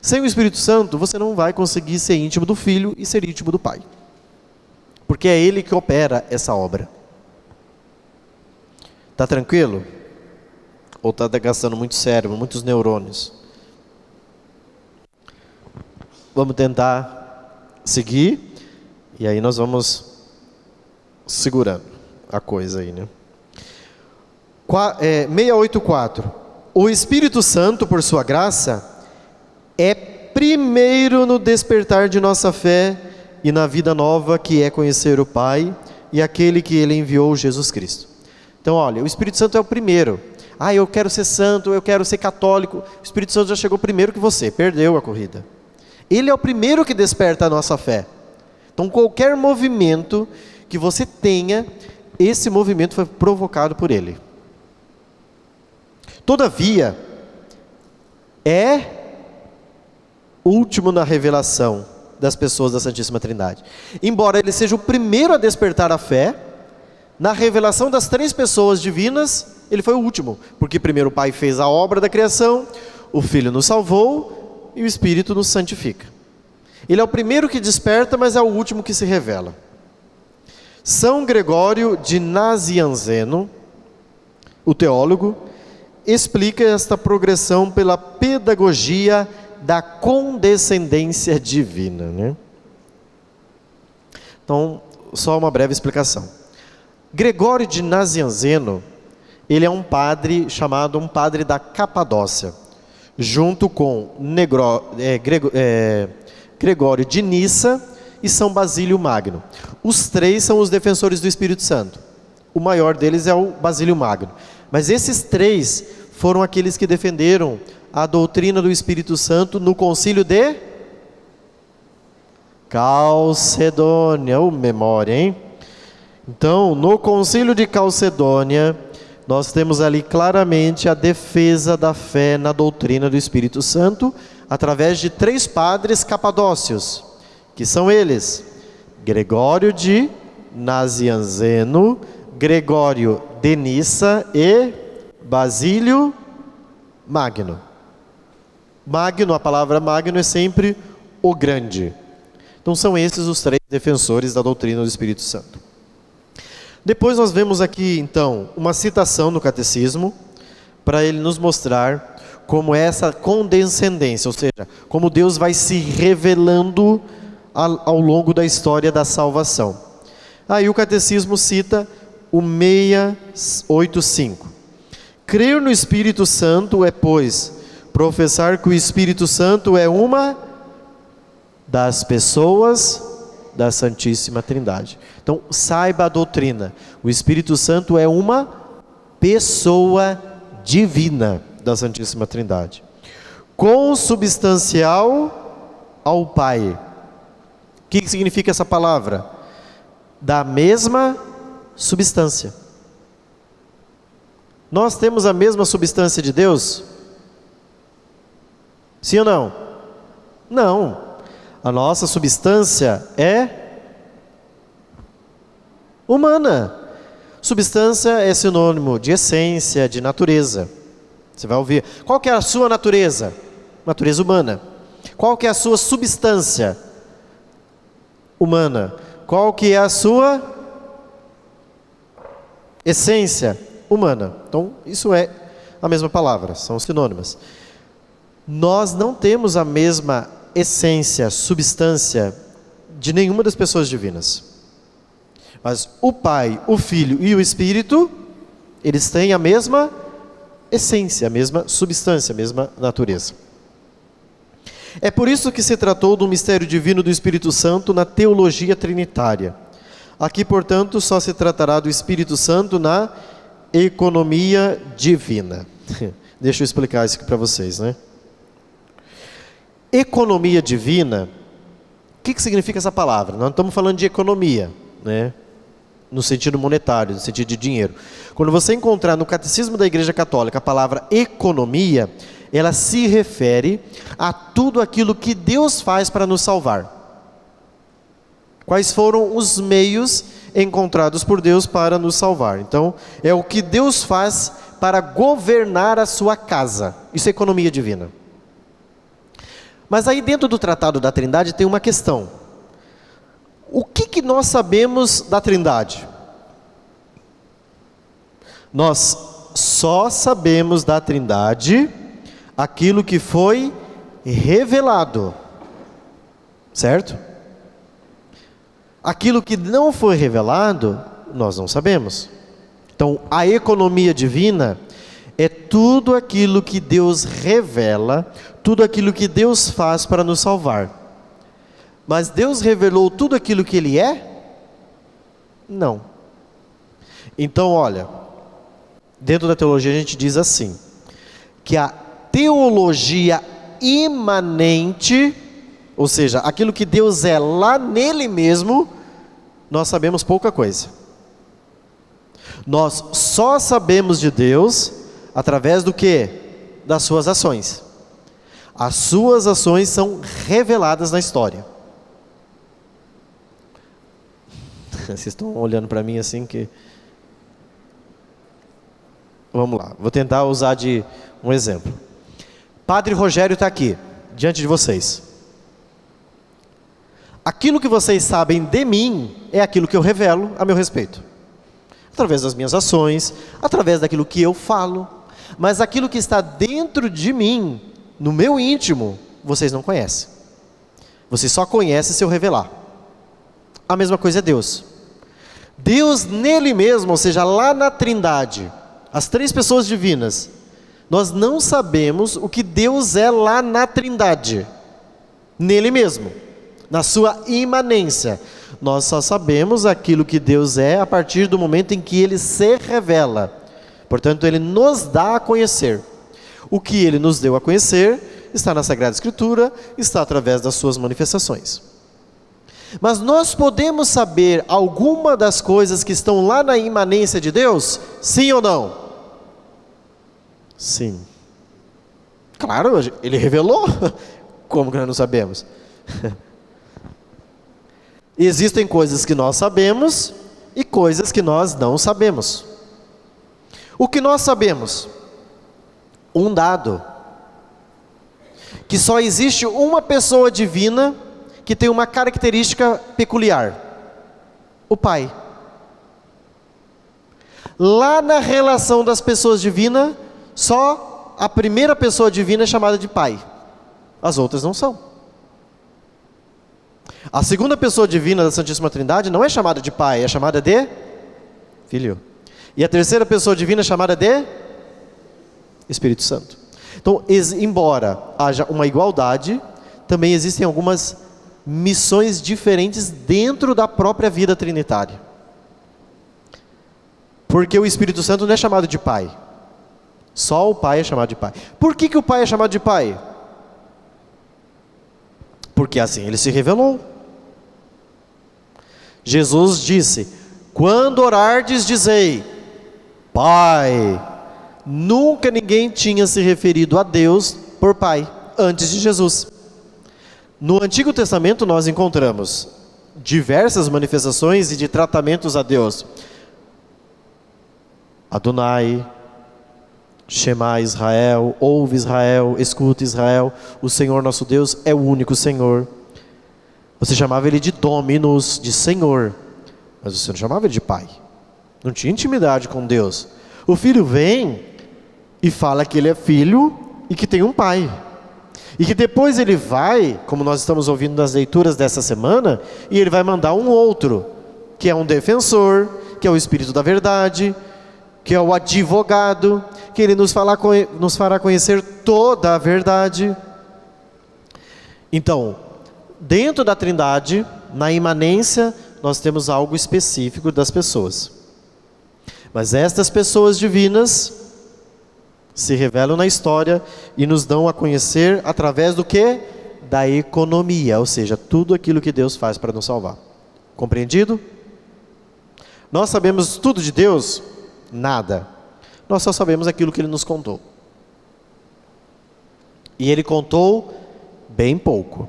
Sem o Espírito Santo, você não vai conseguir ser íntimo do Filho e ser íntimo do Pai. Porque é Ele que opera essa obra. Tá tranquilo? Ou está gastando muito cérebro, muitos neurônios? Vamos tentar seguir, e aí nós vamos segurando a coisa aí, né? 684. O Espírito Santo, por sua graça, é primeiro no despertar de nossa fé e na vida nova que é conhecer o Pai e aquele que Ele enviou, Jesus Cristo. Então, olha, o Espírito Santo é o primeiro. Eu quero ser santo, eu quero ser católico. O Espírito Santo já chegou primeiro que você, perdeu a corrida. Ele é o primeiro que desperta a nossa fé. Então, qualquer movimento que você tenha, esse movimento foi provocado por Ele. Todavia, é último na revelação das pessoas da Santíssima Trindade. Embora Ele seja o primeiro a despertar a fé, na revelação das 3 pessoas divinas, Ele foi o último. Porque primeiro o Pai fez a obra da criação, o Filho nos salvou e o Espírito nos santifica. Ele é o primeiro que desperta, mas é o último que se revela. São Gregório de Nazianzeno, o teólogo, explica esta progressão pela pedagogia da condescendência divina, né? Então, só uma breve explicação. Gregório de Nazianzeno, ele é um padre chamado um padre da Capadócia, junto com Gregório de Nissa e São Basílio Magno. Os 3 são os defensores do Espírito Santo. O maior deles é o Basílio Magno. Mas esses 3 foram aqueles que defenderam a doutrina do Espírito Santo no concílio de Calcedônia. Memória, hein? Então, no concílio de Calcedônia, nós temos ali claramente a defesa da fé na doutrina do Espírito Santo, através de 3 padres capadócios, que são eles: Gregório de Nazianzeno, Gregório de Nissa e Basílio Magno. Magno, a palavra magno é sempre o grande. Então são esses os 3 defensores da doutrina do Espírito Santo. Depois nós vemos aqui, então, uma citação no Catecismo, para ele nos mostrar como é essa condescendência, ou seja, como Deus vai se revelando ao longo da história da salvação. Aí o Catecismo cita o 685. Crer no Espírito Santo é, pois, professar que o Espírito Santo é uma das pessoas da Santíssima Trindade. Então, saiba a doutrina. O Espírito Santo é uma pessoa divina da Santíssima Trindade, consubstancial ao Pai. O que significa essa palavra? Da mesma substância. Nós temos a mesma substância de Deus? Sim ou não? Não. A nossa substância é humana. Substância é sinônimo de essência, de natureza. Você vai ouvir. Qual que é a sua natureza? Natureza humana. Qual que é a sua substância humana? Qual que é a sua essência humana? Então, isso é a mesma palavra, são sinônimas. Nós não temos a mesma essência, substância de nenhuma das pessoas divinas. Mas o Pai, o Filho e o Espírito, eles têm a mesma essência, a mesma substância, a mesma natureza. É por isso que se tratou do mistério divino do Espírito Santo na teologia trinitária. Aqui, portanto, só se tratará do Espírito Santo na economia divina. Deixa eu explicar isso aqui para vocês, né? Economia divina, o que significa essa palavra? Nós não estamos falando de economia, né? No sentido monetário, no sentido de dinheiro. Quando você encontrar no Catecismo da Igreja Católica a palavra economia, ela se refere a tudo aquilo que Deus faz para nos salvar. Quais foram os meios encontrados por Deus para nos salvar? Então, é o que Deus faz para governar a sua casa. Isso é economia divina. Mas aí dentro do Tratado da Trindade tem uma questão. O que nós sabemos da Trindade? Nós só sabemos da Trindade aquilo que foi revelado, certo? Aquilo que não foi revelado, nós não sabemos. Então, a economia divina é tudo aquilo que Deus revela, tudo aquilo que Deus faz para nos salvar. Mas Deus revelou tudo aquilo que Ele é? Não. Então, olha, dentro da teologia a gente diz assim, que a teologia imanente, ou seja, aquilo que Deus é lá nele mesmo, nós sabemos pouca coisa. Nós só sabemos de Deus através do quê? Das suas ações. As suas ações são reveladas na história. Vocês estão olhando para mim assim que... Vamos lá, vou tentar usar de um exemplo. Padre Rogério está aqui, diante de vocês. Aquilo que vocês sabem de mim é aquilo que eu revelo a meu respeito. Através das minhas ações, através daquilo que eu falo. Mas aquilo que está dentro de mim, no meu íntimo, vocês não conhecem. Vocês só conhecem se eu revelar. A mesma coisa é Deus. Deus nele mesmo, ou seja, lá na Trindade, as três pessoas divinas, nós não sabemos o que Deus é lá na Trindade, nele mesmo, na sua imanência. Nós só sabemos aquilo que Deus é a partir do momento em que Ele se revela. Portanto, Ele nos dá a conhecer. O que Ele nos deu a conhecer está na Sagrada Escritura, está através das suas manifestações. Mas nós podemos saber alguma das coisas que estão lá na imanência de Deus? Sim ou não? Sim. Claro, Ele revelou. Como que nós não sabemos? Existem coisas que nós sabemos e coisas que nós não sabemos. O que nós sabemos? Um dado. Que só existe uma pessoa divina que tem uma característica peculiar. O Pai. Lá na relação das pessoas divinas, só a primeira pessoa divina é chamada de Pai. As outras não são. A segunda pessoa divina da Santíssima Trindade não é chamada de Pai, é chamada de Filho. E a terceira pessoa divina é chamada de Espírito Santo. Então, embora haja uma igualdade, também existem algumas missões diferentes dentro da própria vida trinitária. Porque o Espírito Santo não é chamado de Pai. Só o Pai é chamado de Pai. Por que o Pai é chamado de Pai? Porque assim Ele se revelou. Jesus disse: quando orardes, dizei, Pai. Nunca ninguém tinha se referido a Deus por Pai, antes de Jesus. No Antigo Testamento nós encontramos diversas manifestações e de tratamentos a Deus. Adonai, Shema Israel, ouve Israel, escuta Israel, o Senhor nosso Deus é o único Senhor. Você chamava Ele de Dominus, de Senhor, mas você não chamava Ele de Pai. Não tinha intimidade com Deus. O Filho vem e fala que Ele é Filho e que tem um Pai. E que depois Ele vai, como nós estamos ouvindo nas leituras dessa semana, e Ele vai mandar um outro, que é um defensor, que é o Espírito da Verdade, que é o advogado, que Ele nos fará conhecer toda a verdade. Então, dentro da Trindade, na imanência, nós temos algo específico das pessoas. Mas estas pessoas divinas se revelam na história e nos dão a conhecer através do quê? Da economia, ou seja, tudo aquilo que Deus faz para nos salvar. Compreendido? Nós sabemos tudo de Deus? Nada. Nós só sabemos aquilo que Ele nos contou. E ele contou bem pouco.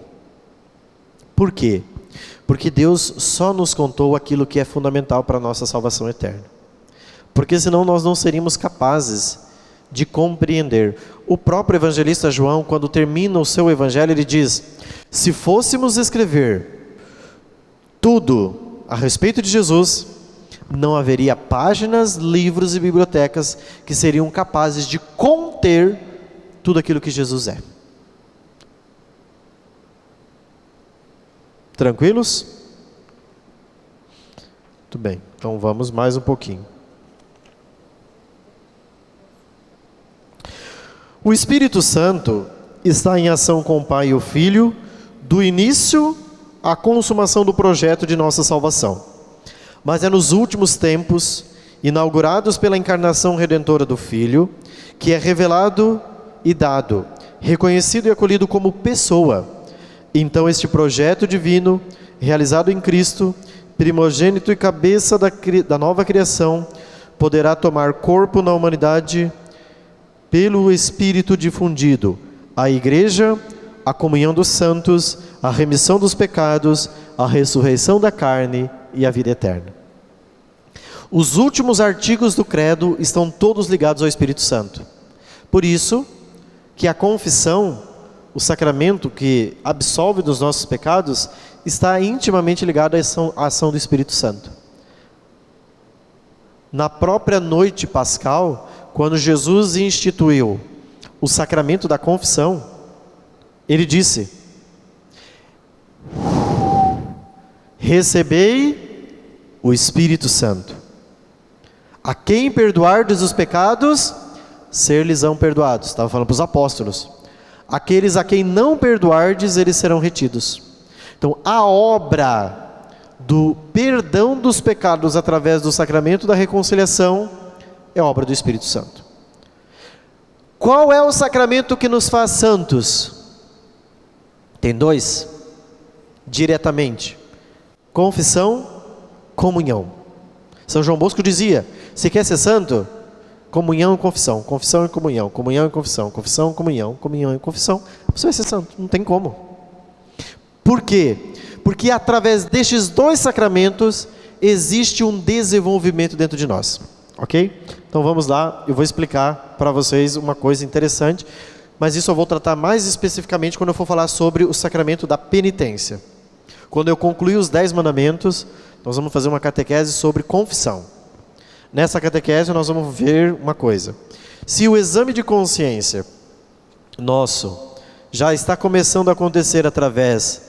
Por quê? Porque Deus só nos contou aquilo que é fundamental para a nossa salvação eterna. Porque senão nós não seríamos capazes de compreender. O próprio evangelista João, quando termina o seu evangelho, ele diz: se fôssemos escrever tudo a respeito de Jesus, não haveria páginas, livros e bibliotecas que seriam capazes de conter tudo aquilo que Jesus é. Tranquilos? Muito bem, então vamos mais um pouquinho. O Espírito Santo está em ação com o Pai e o Filho, do início à consumação do projeto de nossa salvação. Mas é nos últimos tempos, inaugurados pela encarnação redentora do Filho, que é revelado e dado, reconhecido e acolhido como pessoa. Então este projeto divino, realizado em Cristo, primogênito e cabeça da nova criação, poderá tomar corpo na humanidade pelo Espírito difundido, a Igreja, a comunhão dos santos, a remissão dos pecados, a ressurreição da carne e a vida eterna. Os últimos artigos do credo estão todos ligados ao Espírito Santo. Por isso que a confissão, o sacramento que absolve dos nossos pecados, está intimamente ligado à ação do Espírito Santo. Na própria noite pascal, quando Jesus instituiu o sacramento da confissão, ele disse: recebei o Espírito Santo. A quem perdoardes os pecados, ser-lhes-ão perdoados. Estava falando para os apóstolos. Aqueles a quem não perdoardes, eles serão retidos. Então, a obra do perdão dos pecados através do sacramento da reconciliação é obra do Espírito Santo. Qual é o sacramento que nos faz santos? Tem dois, diretamente: confissão, comunhão. São João Bosco dizia: se quer ser santo, comunhão e confissão, confissão e comunhão, comunhão e confissão, confissão e comunhão, comunhão e confissão, você vai ser santo, não tem como. Por quê? Porque através destes dois sacramentos existe um desenvolvimento dentro de nós, ok? Então vamos lá, eu vou explicar para vocês uma coisa interessante, mas isso eu vou tratar mais especificamente quando eu for falar sobre o sacramento da penitência. Quando eu concluir os 10 mandamentos, nós vamos fazer uma catequese sobre confissão. Nessa catequese nós vamos ver uma coisa: se o exame de consciência nosso já está começando a acontecer através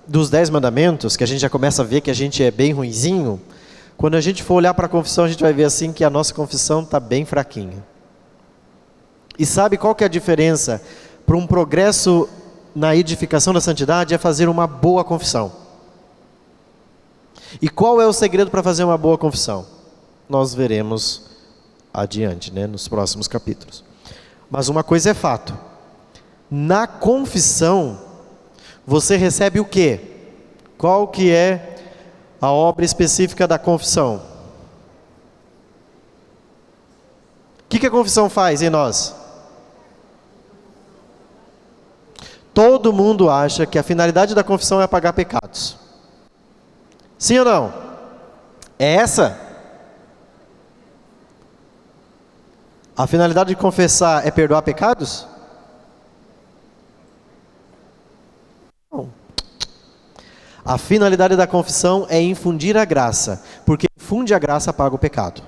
dos 10 mandamentos, que a gente já começa a ver que a gente é bem ruinzinho, quando a gente for olhar para a confissão, a gente vai ver assim que a nossa confissão está bem fraquinha. E sabe qual que é a diferença para um progresso na edificação da santidade? É fazer uma boa confissão. E qual é o segredo para fazer uma boa confissão? Nós veremos adiante, nos próximos capítulos. Mas uma coisa é fato: na confissão você recebe o quê? Qual que é a obra específica da confissão? O que a confissão faz em nós? Todo mundo acha que a finalidade da confissão é apagar pecados. Sim ou não? É essa? A finalidade de confessar é perdoar pecados? Não. A finalidade da confissão é infundir a graça, porque infunde a graça, apaga o pecado.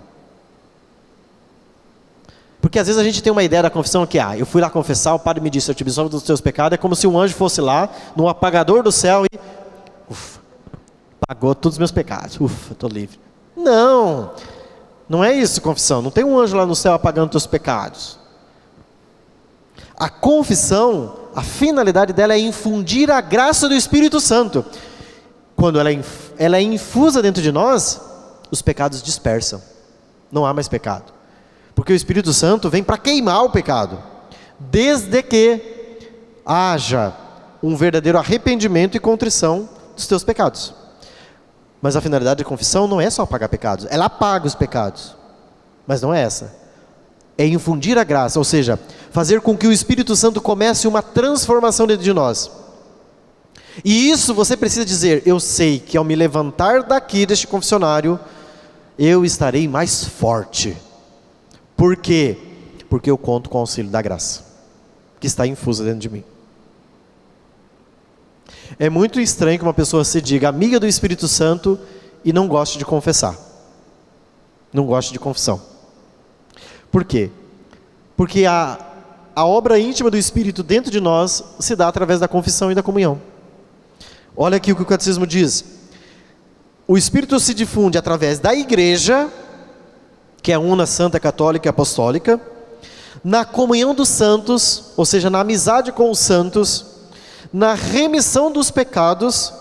Porque às vezes a gente tem uma ideia da confissão que, eu fui lá confessar, o padre me disse: eu te absolvo dos teus pecados. É como se um anjo fosse lá, no apagador do céu e... pagou todos os meus pecados. Estou livre. Não, não é isso confissão. Não tem um anjo lá no céu apagando teus pecados. A confissão, a finalidade dela é infundir a graça do Espírito Santo. Quando ela é infusa dentro de nós, os pecados dispersam. Não há mais pecado. Porque o Espírito Santo vem para queimar o pecado. Desde que haja um verdadeiro arrependimento e contrição dos teus pecados. Mas a finalidade da confissão não é só apagar pecados. Ela apaga os pecados. Mas não é essa. é infundir a graça, ou seja, fazer com que o Espírito Santo comece uma transformação dentro de nós. E isso você precisa dizer: eu sei que ao me levantar daqui deste confessionário, eu estarei mais forte. Por quê? Porque eu conto com o auxílio da graça, que está infusa dentro de mim. É muito estranho que uma pessoa se diga amiga do Espírito Santo e não goste de confessar. Não goste de confissão. Por quê? Porque a obra íntima do Espírito dentro de nós se dá através da confissão e da comunhão. Olha aqui o que o Catecismo diz. O Espírito se difunde através da igreja, que é una, santa, católica e apostólica, na comunhão dos santos, ou seja, na amizade com os santos, na remissão dos pecados,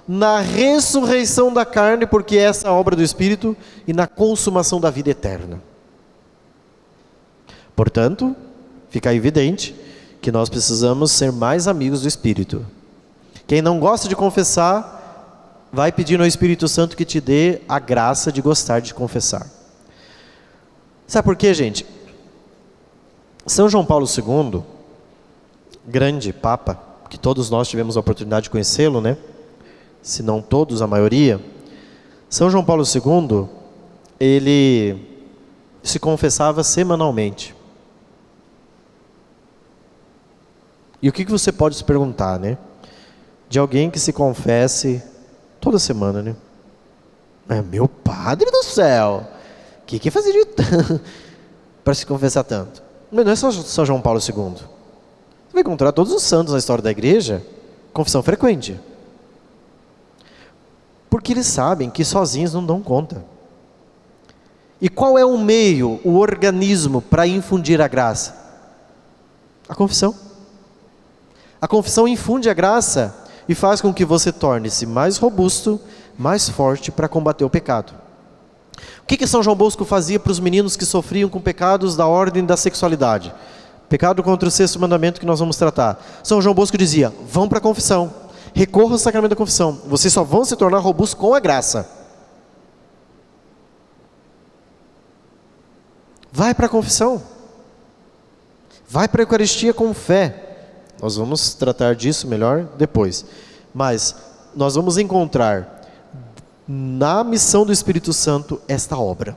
na ressurreição da carne, porque essa é a obra do Espírito, e na consumação da vida eterna. Portanto, fica evidente que nós precisamos ser mais amigos do Espírito. Quem não gosta de confessar, vai pedindo ao Espírito Santo que te dê a graça de gostar de confessar. Sabe por quê, gente? São João Paulo II, grande Papa, que todos nós tivemos a oportunidade de conhecê-lo, né? Se não todos, a maioria. São João Paulo II, ele se confessava semanalmente. E o que você pode se perguntar, né? De alguém que se confesse toda semana, né? Meu Padre do céu, o que fazer de para se confessar tanto? Mas não é só João Paulo II. Você vai encontrar todos os santos na história da igreja, confissão frequente. Porque eles sabem que sozinhos não dão conta. E qual é o meio, o organismo para infundir a graça? A confissão. A confissão infunde a graça e faz com que você torne-se mais robusto, mais forte para combater o pecado. O que São João Bosco fazia para os meninos que sofriam com pecados da ordem da sexualidade? Pecado contra o sexto mandamento que nós vamos tratar. São João Bosco dizia: vão para a confissão, recorram ao sacramento da confissão, vocês só vão se tornar robustos com a graça. Vai para a confissão, vai para a Eucaristia com fé. Nós vamos tratar disso melhor depois. Mas nós vamos encontrar na missão do Espírito Santo esta obra.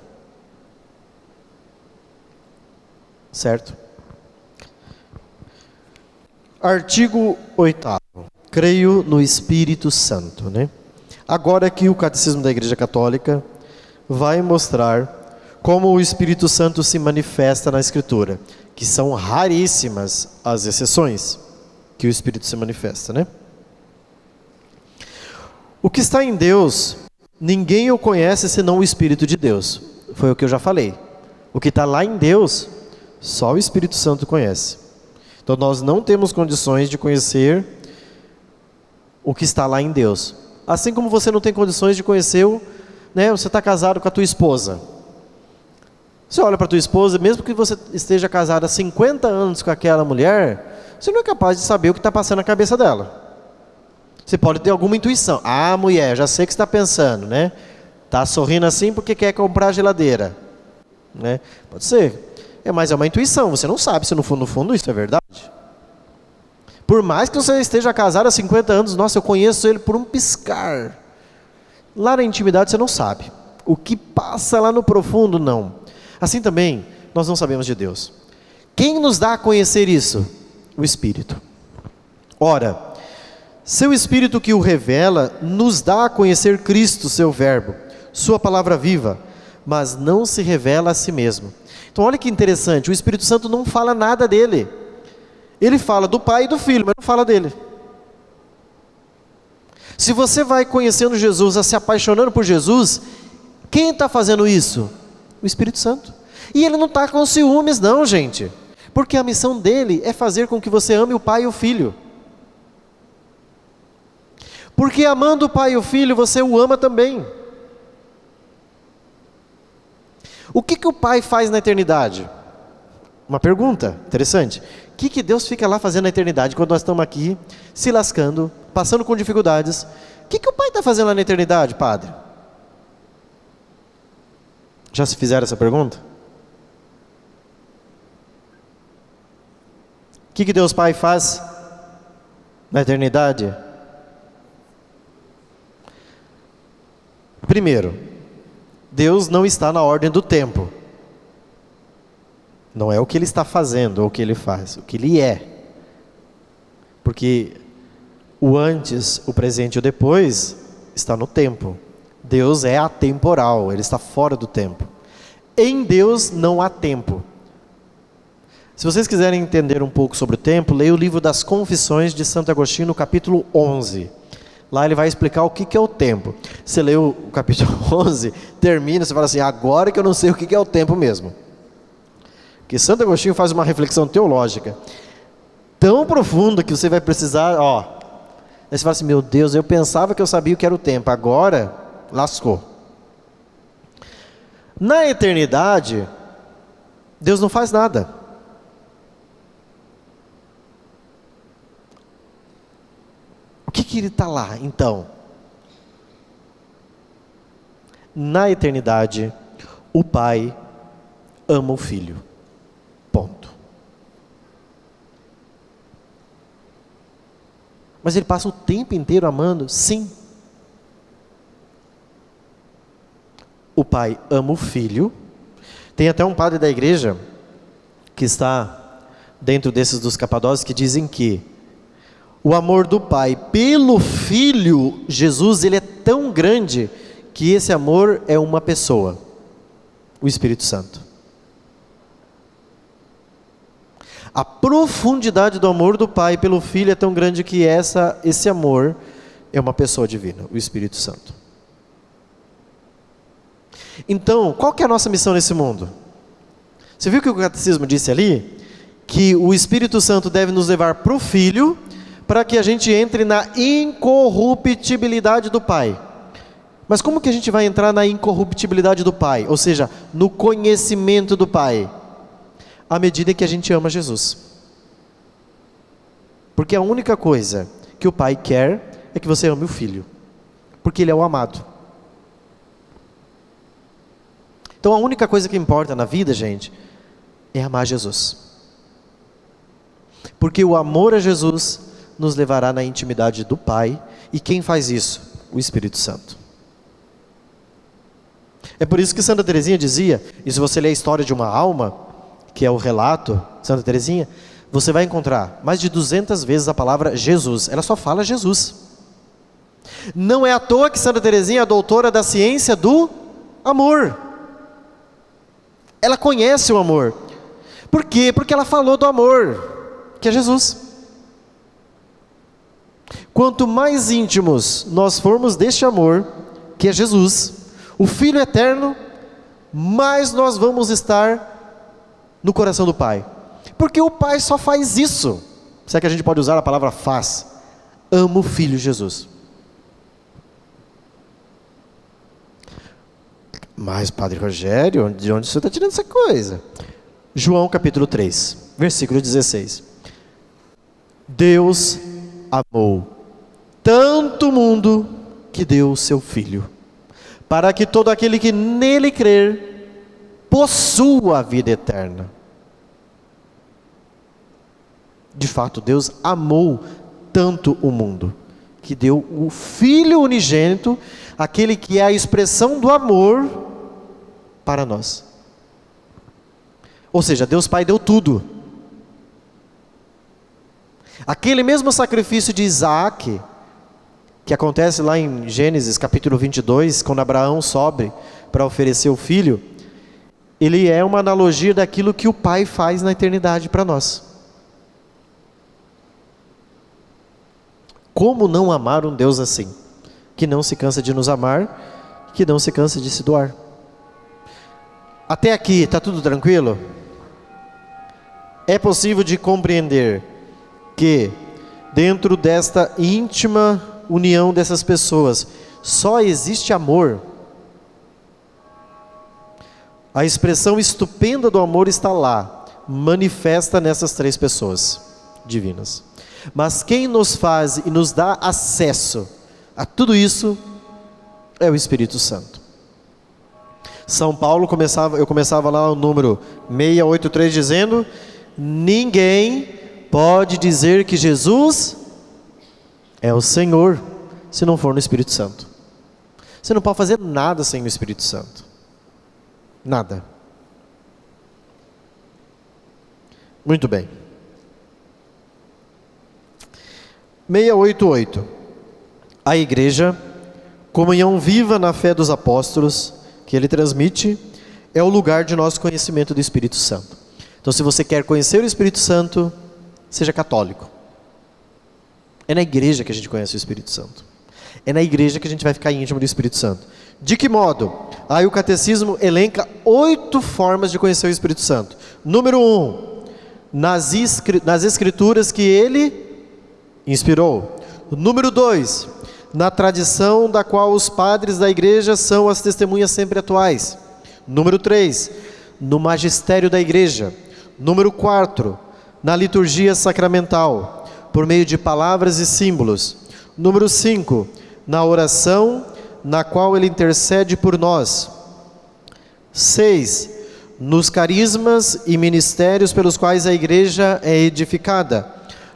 Certo? Artigo 8º. Creio no Espírito Santo, né? Agora aqui o Catecismo da Igreja Católica vai mostrar como o Espírito Santo se manifesta na Escritura, que são raríssimas as exceções que o Espírito se manifesta, né? O que está em Deus, ninguém o conhece senão o Espírito de Deus. Foi o que eu já falei. O que está lá em Deus, só o Espírito Santo conhece. Então nós não temos condições de conhecer o que está lá em Deus. Assim como você não tem condições de conhecer né, você está casado com a tua esposa. Você olha para a tua esposa, mesmo que você esteja casado há 50 anos com aquela mulher, você não é capaz de saber o que está passando na cabeça dela. Você pode ter alguma intuição. Ah, mulher, já sei o que você está pensando, né? Está sorrindo assim porque quer comprar geladeira, né? Pode ser. Mas é uma intuição, você não sabe se no fundo isso é verdade. Por mais que você esteja casado há 50 anos, nossa, eu conheço ele por um piscar. Lá na intimidade você não sabe. O que passa lá no profundo, não. Assim também, nós não sabemos de Deus. Quem nos dá a conhecer isso? O Espírito. Ora, seu Espírito que o revela, nos dá a conhecer Cristo, seu Verbo, sua palavra viva, mas não se revela a si mesmo. Então olha que interessante, o Espírito Santo não fala nada dele. Ele fala do Pai e do Filho, mas não fala dele. Se você vai conhecendo Jesus, se apaixonando por Jesus, quem está fazendo isso? O Espírito Santo. E ele não está com ciúmes não, gente. Porque a missão dele é fazer com que você ame o Pai e o Filho. Porque amando o Pai e o Filho, você o ama também. O que o Pai faz na eternidade? Uma pergunta interessante. O que Deus fica lá fazendo na eternidade, quando nós estamos aqui, se lascando, passando com dificuldades? O que o Pai está fazendo lá na eternidade, Padre? Já se fizeram essa pergunta? que Deus Pai faz na eternidade? Primeiro, Deus não está na ordem do tempo. Não é o que Ele está fazendo ou o que Ele faz, o que Ele é. Porque o antes, o presente e o depois está no tempo. Deus é atemporal, Ele está fora do tempo. Em Deus não há tempo. Se vocês quiserem entender um pouco sobre o tempo, leia o livro das Confissões de Santo Agostinho, no capítulo 11. Lá ele vai explicar o que é o tempo. Você lê o capítulo 11, termina, você fala assim, agora que eu não sei o que é o tempo mesmo. Porque Santo Agostinho faz uma reflexão teológica tão profunda que você vai precisar, aí você fala assim, meu Deus, eu pensava que eu sabia o que era o tempo, agora lascou. Na eternidade, Deus não faz nada. O que Ele está lá, então? Na eternidade, o Pai ama o Filho. Ponto. Mas Ele passa o tempo inteiro amando? Sim. O Pai ama o Filho. Tem até um padre da igreja que está dentro desses dos Capadócios que dizem que o amor do Pai pelo Filho, Jesus, ele é tão grande que esse amor é uma pessoa, o Espírito Santo. A profundidade do amor do Pai pelo Filho é tão grande que esse amor é uma pessoa divina, o Espírito Santo. Então, qual que é a nossa missão nesse mundo? Você viu que o Catecismo disse ali? Que o Espírito Santo deve nos levar para o Filho, para que a gente entre na incorruptibilidade do Pai. Mas como que a gente vai entrar na incorruptibilidade do Pai? Ou seja, no conhecimento do Pai? À medida que a gente ama Jesus. Porque a única coisa que o Pai quer é que você ame o Filho. Porque Ele é o amado. Então a única coisa que importa na vida, gente, é amar Jesus. Porque o amor a Jesus nos levará na intimidade do Pai. E quem faz isso? O Espírito Santo. É por isso que Santa Teresinha dizia, e se você ler a história de uma alma, que é o relato de Santa Teresinha, você vai encontrar mais de 200 vezes a palavra Jesus. Ela só fala Jesus. Não é à toa que Santa Teresinha é a doutora da ciência do amor. Ela conhece o amor. Por quê? Porque ela falou do amor, que é Jesus. Quanto mais íntimos nós formos deste amor, que é Jesus, o Filho eterno, mais nós vamos estar no coração do Pai. Porque o Pai só faz isso. Será que a gente pode usar a palavra faz? Ama o Filho Jesus. Mas, Padre Rogério, de onde você está tirando essa coisa? João capítulo 3, versículo 16. Deus amou tanto o mundo que deu o seu Filho, para que todo aquele que nele crer possua a vida eterna. De fato, Deus amou tanto o mundo, que deu o Filho unigênito, aquele que é a expressão do amor para nós. Ou seja, Deus Pai deu tudo. Aquele mesmo sacrifício de Isaac, que acontece lá em Gênesis capítulo 22, quando Abraão sobe para oferecer o filho, ele é uma analogia daquilo que o Pai faz na eternidade para nós. Como não amar um Deus assim, que não se cansa de nos amar, que não se cansa de se doar? Até aqui, está tudo tranquilo? É possível de compreender que dentro desta íntima união dessas pessoas só existe amor. A expressão estupenda do amor está lá, manifesta nessas três pessoas divinas. Mas quem nos faz e nos dá acesso a tudo isso é o Espírito Santo. São Paulo eu começava lá o número 683 dizendo: ninguém pode dizer que Jesus é o Senhor se não for no Espírito Santo? Você não pode fazer nada sem o Espírito Santo. Nada. Muito bem. 688. A igreja, comunhão viva na fé dos apóstolos, que ele transmite, é o lugar de nosso conhecimento do Espírito Santo. Então, se você quer conhecer o Espírito Santo, seja católico. É na igreja que a gente conhece o Espírito Santo. É na igreja que a gente vai ficar íntimo do Espírito Santo. De que modo? Aí o catecismo elenca 8 formas de conhecer o Espírito Santo. Número 1, nas escrituras que ele inspirou. Número 2, na tradição da qual os padres da igreja são as testemunhas sempre atuais. Número 3, no magistério da igreja. Número 4, na liturgia sacramental, por meio de palavras e símbolos. Número 5, na oração, na qual ele intercede por nós. 6, nos carismas e ministérios pelos quais a igreja é edificada.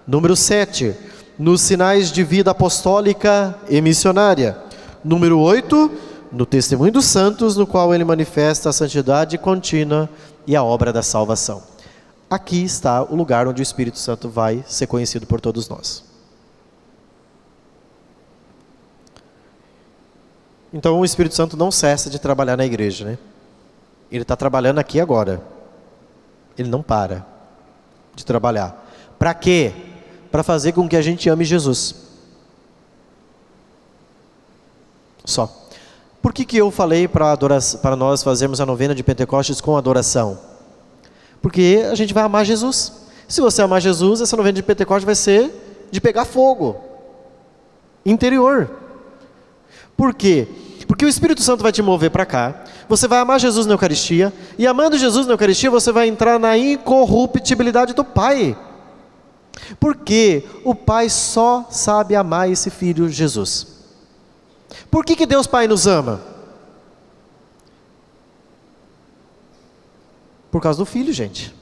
Número 7, nos sinais de vida apostólica e missionária. Número 8, no testemunho dos santos, no qual ele manifesta a santidade contínua e a obra da salvação. Aqui está o lugar onde o Espírito Santo vai ser conhecido por todos nós. Então o Espírito Santo não cessa de trabalhar na igreja, né? Ele está trabalhando aqui agora. Ele não para de trabalhar. Para quê? Para fazer com que a gente ame Jesus. Só. Por que eu falei para nós fazermos a novena de Pentecostes com adoração? Porque a gente vai amar Jesus. Se você amar Jesus, essa novena de Pentecostes vai ser de pegar fogo interior. Por quê? Porque o Espírito Santo vai te mover para cá, você vai amar Jesus na Eucaristia, e amando Jesus na Eucaristia, você vai entrar na incorruptibilidade do Pai. Porque o Pai só sabe amar esse Filho Jesus. Por que Deus Pai nos ama? Por causa do Filho, gente.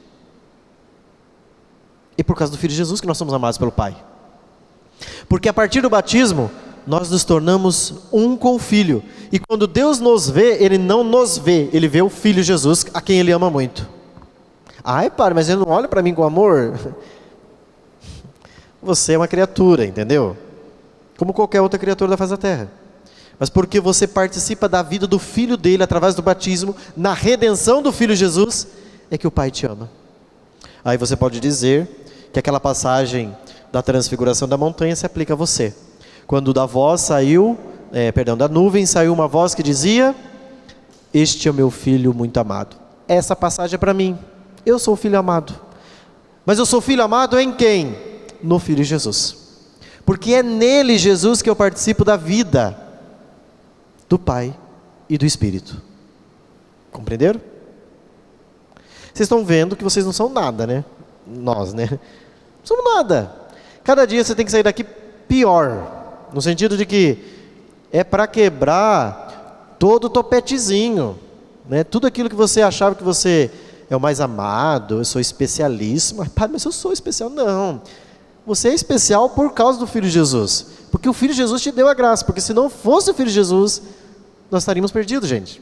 E por causa do Filho Jesus que nós somos amados pelo Pai. Porque a partir do batismo, nós nos tornamos um com o Filho. E quando Deus nos vê, Ele não nos vê, Ele vê o Filho Jesus, a quem Ele ama muito. Ai, Pai, mas Ele não olha para mim com amor? Você é uma criatura, entendeu? Como qualquer outra criatura da face da terra. Mas porque você participa da vida do Filho dele, através do batismo, na redenção do Filho Jesus, é que o Pai te ama. Aí você pode dizer que aquela passagem da transfiguração da montanha se aplica a você. Quando da nuvem saiu uma voz que dizia: este é o meu Filho muito amado. Essa passagem é para mim. Eu sou o Filho amado. Mas eu sou Filho amado em quem? No Filho Jesus. Porque é nele, Jesus, que eu participo da vida do Pai e do Espírito. Compreenderam? Vocês estão vendo que vocês não são nada, né? Nós, né? Não somos nada. Cada dia você tem que sair daqui pior. No sentido de que é para quebrar todo o topetezinho, né? Tudo aquilo que você achava que você é o mais amado, eu sou especialíssimo. Mas eu sou especial. Não. Você é especial por causa do Filho Jesus. Porque o Filho Jesus te deu a graça. Porque se não fosse o Filho Jesus, nós estaríamos perdidos, gente.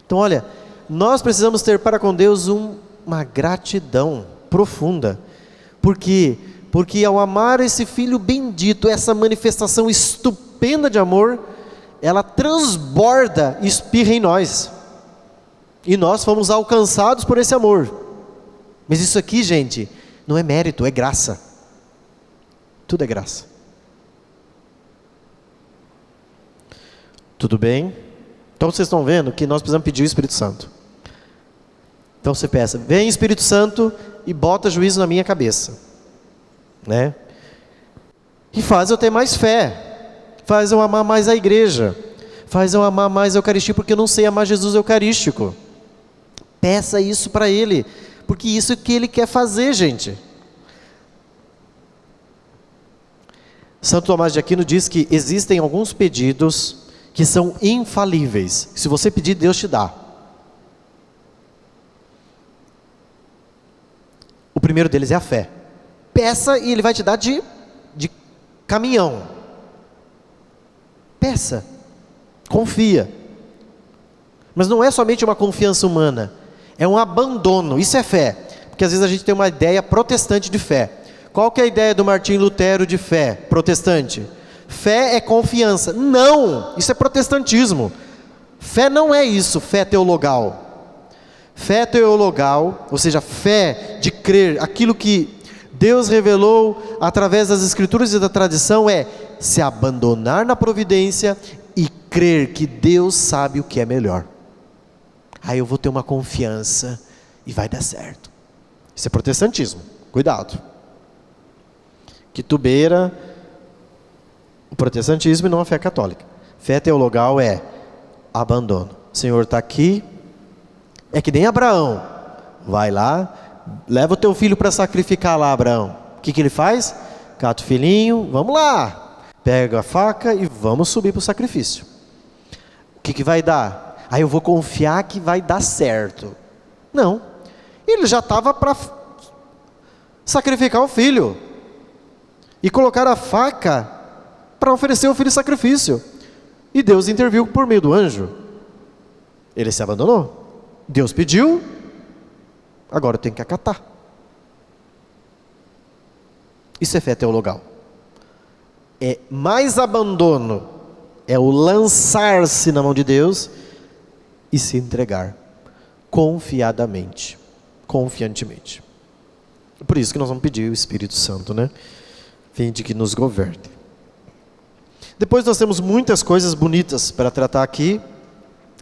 Então olha, nós precisamos ter para com Deus uma gratidão profunda. Por quê? Porque ao amar esse Filho bendito, essa manifestação estupenda de amor, ela transborda e espirra em nós. E nós fomos alcançados por esse amor. Mas isso aqui, gente, não é mérito, é graça. Tudo é graça. Tudo bem? Então vocês estão vendo que nós precisamos pedir o Espírito Santo. Então você peça: vem Espírito Santo e bota juízo na minha cabeça, né? E faz eu ter mais fé, faz eu amar mais a igreja, faz eu amar mais a Eucaristia, porque eu não sei amar Jesus eucarístico. Peça isso para Ele, porque isso é o que Ele quer fazer, gente. Santo Tomás de Aquino diz que existem alguns pedidos que são infalíveis. Se você pedir, Deus te dá. O primeiro deles é a fé. Peça e ele vai te dar de caminhão. Peça. Confia. Mas não é somente uma confiança humana. É um abandono. Isso é fé. Porque às vezes a gente tem uma ideia protestante de fé. Qual que é a ideia do Martim Lutero de fé protestante? Fé é confiança. Não! Isso é protestantismo. Fé não é isso, fé teologal. Fé teologal, ou seja, fé de crer, aquilo que Deus revelou através das Escrituras e da tradição, é se abandonar na providência e crer que Deus sabe o que é melhor. Aí eu vou ter uma confiança e vai dar certo. Isso é protestantismo, cuidado. Que tubeira o protestantismo e não a fé católica. Fé teologal é abandono. O Senhor está aqui, é que nem Abraão. Vai lá, leva o teu filho para sacrificar lá, Abraão. O que ele faz? Cata o filhinho, vamos lá. Pega a faca e vamos subir para o sacrifício. O que vai dar? Aí eu vou confiar que vai dar certo. Não. Ele já estava para sacrificar o filho. E colocar a faca para oferecer o filho em sacrifício. E Deus interviu por meio do anjo. Ele se abandonou. Deus pediu, agora eu tenho que acatar. Isso é fé teologal. É mais abandono, é o lançar-se na mão de Deus e se entregar confiadamente, confiantemente. Por isso que nós vamos pedir o Espírito Santo, né? Vinde que nos governe. Depois nós temos muitas coisas bonitas para tratar aqui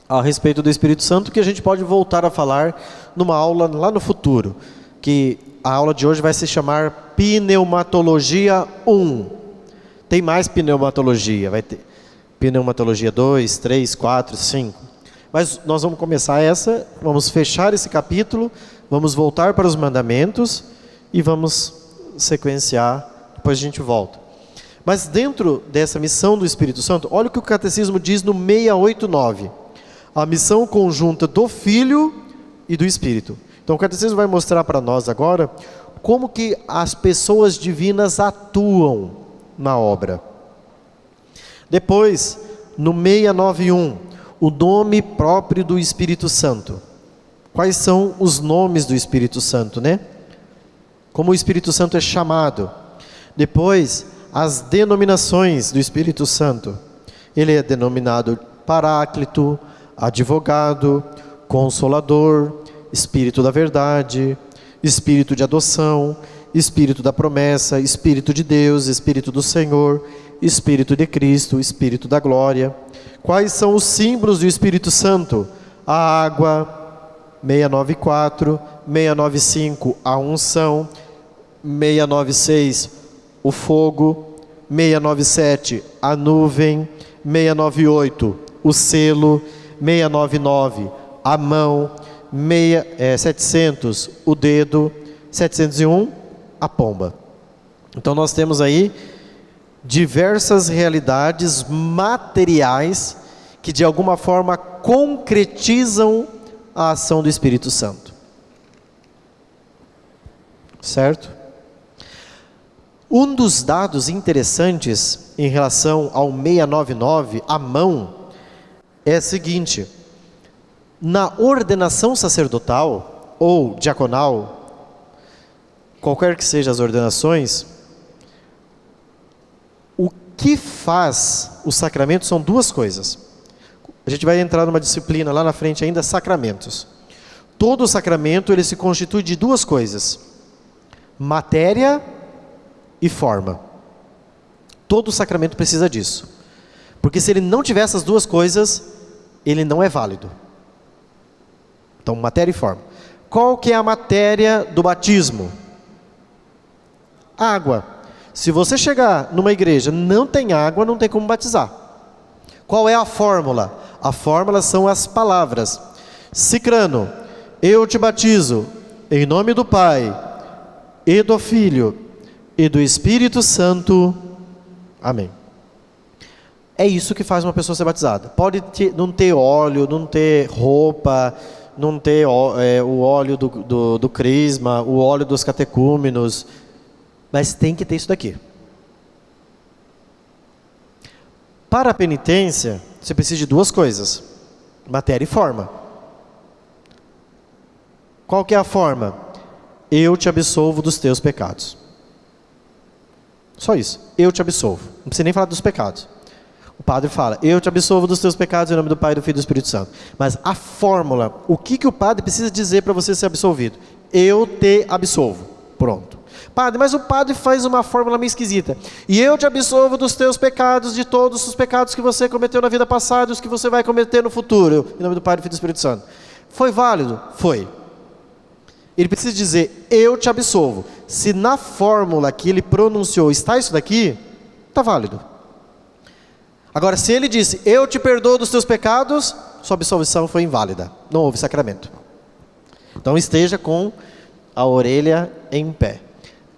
a respeito do Espírito Santo, que a gente pode voltar a falar numa aula lá no futuro, que a aula de hoje vai se chamar Pneumatologia 1. Tem mais pneumatologia, vai ter pneumatologia 2, 3, 4, 5. Mas nós vamos começar essa, vamos fechar esse capítulo, vamos voltar para os mandamentos e vamos sequenciar, depois a gente volta. Mas dentro dessa missão do Espírito Santo, olha o que o Catecismo diz no 689. A missão conjunta do Filho e do Espírito. Então o Catecismo vai mostrar para nós agora como que as pessoas divinas atuam na obra. Depois, no 691, o nome próprio do Espírito Santo. Quais são os nomes do Espírito Santo, né? Como o Espírito Santo é chamado. Depois, as denominações do Espírito Santo. Ele é denominado Paráclito, Advogado, Consolador, Espírito da Verdade, Espírito de adoção, Espírito da promessa, Espírito de Deus, Espírito do Senhor, Espírito de Cristo, Espírito da glória. Quais são os símbolos do Espírito Santo? A água, 694, 695, a unção, 696, o fogo, 697, a nuvem, 698, o selo, 699, a mão, 700, o dedo, 701, a pomba. Então nós temos aí diversas realidades materiais que de alguma forma concretizam a ação do Espírito Santo. Certo? Um dos dados interessantes em relação ao 699, a mão, é o seguinte: na ordenação sacerdotal ou diaconal, qualquer que sejam as ordenações, o que faz o sacramento são duas coisas. A gente vai entrar numa disciplina lá na frente ainda, sacramentos. Todo sacramento ele se constitui de duas coisas: matéria e forma. Todo sacramento precisa disso. Porque se ele não tiver essas duas coisas, ele não é válido. Então, matéria e forma. Qual que é a matéria do batismo? Água. Se você chegar numa igreja, não tem água, não tem como batizar. Qual é a fórmula? A fórmula são as palavras. Cicrano, eu te batizo em nome do Pai, e do Filho, e do Espírito Santo. Amém. É isso que faz uma pessoa ser batizada. Pode não ter óleo, não ter roupa, não ter o óleo do crisma, o óleo dos catecúmenos, mas tem que ter isso daqui. Para a penitência, você precisa de duas coisas: matéria e forma. Qual que é a forma? Eu te absolvo dos teus pecados. Só isso. Eu te absolvo. Não precisa nem falar dos pecados. O padre fala: eu te absolvo dos teus pecados em nome do Pai, do Filho e do Espírito Santo. Mas a fórmula, o que o padre precisa dizer para você ser absolvido? Eu te absolvo. Pronto. Padre, mas o padre faz uma fórmula meio esquisita. E eu te absolvo dos teus pecados, de todos os pecados que você cometeu na vida passada e os que você vai cometer no futuro. Em nome do Pai, do Filho e do Espírito Santo. Foi válido? Foi. Ele precisa dizer: eu te absolvo. Se na fórmula que ele pronunciou está isso daqui, está válido. Agora, se ele disse: eu te perdoo dos teus pecados, sua absolvição foi inválida. Não houve sacramento. Então esteja com a orelha em pé.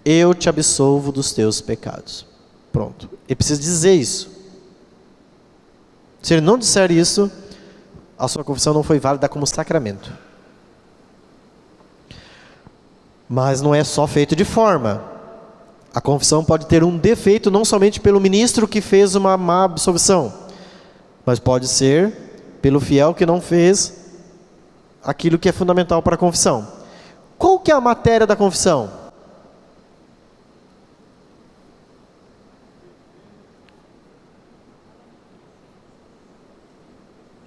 Eu te absolvo dos teus pecados. Pronto. Ele precisa dizer isso. Se ele não disser isso, a sua confissão não foi válida como sacramento. Mas não é só feito de forma. A confissão pode ter um defeito não somente pelo ministro que fez uma má absolvição, mas pode ser pelo fiel que não fez aquilo que é fundamental para a confissão. Qual que é a matéria da confissão?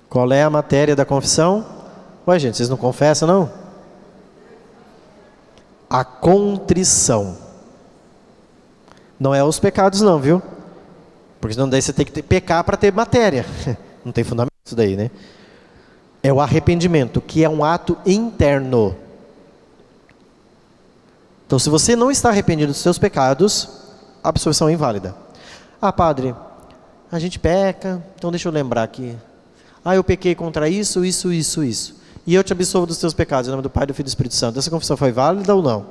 Qual é a matéria da confissão? Ué, gente, vocês não confessam, não? A contrição. Não é os pecados não, viu? Porque senão daí você tem que pecar para ter matéria. Não tem fundamento isso daí, né? É o arrependimento, que é um ato interno. Então, se você não está arrependido dos seus pecados, a absolvição é inválida. Ah, padre, a gente peca, então deixa eu lembrar aqui. Ah, eu pequei contra isso. E eu te absolvo dos teus pecados, em nome do Pai, do Filho e do Espírito Santo. Essa confissão foi válida ou não?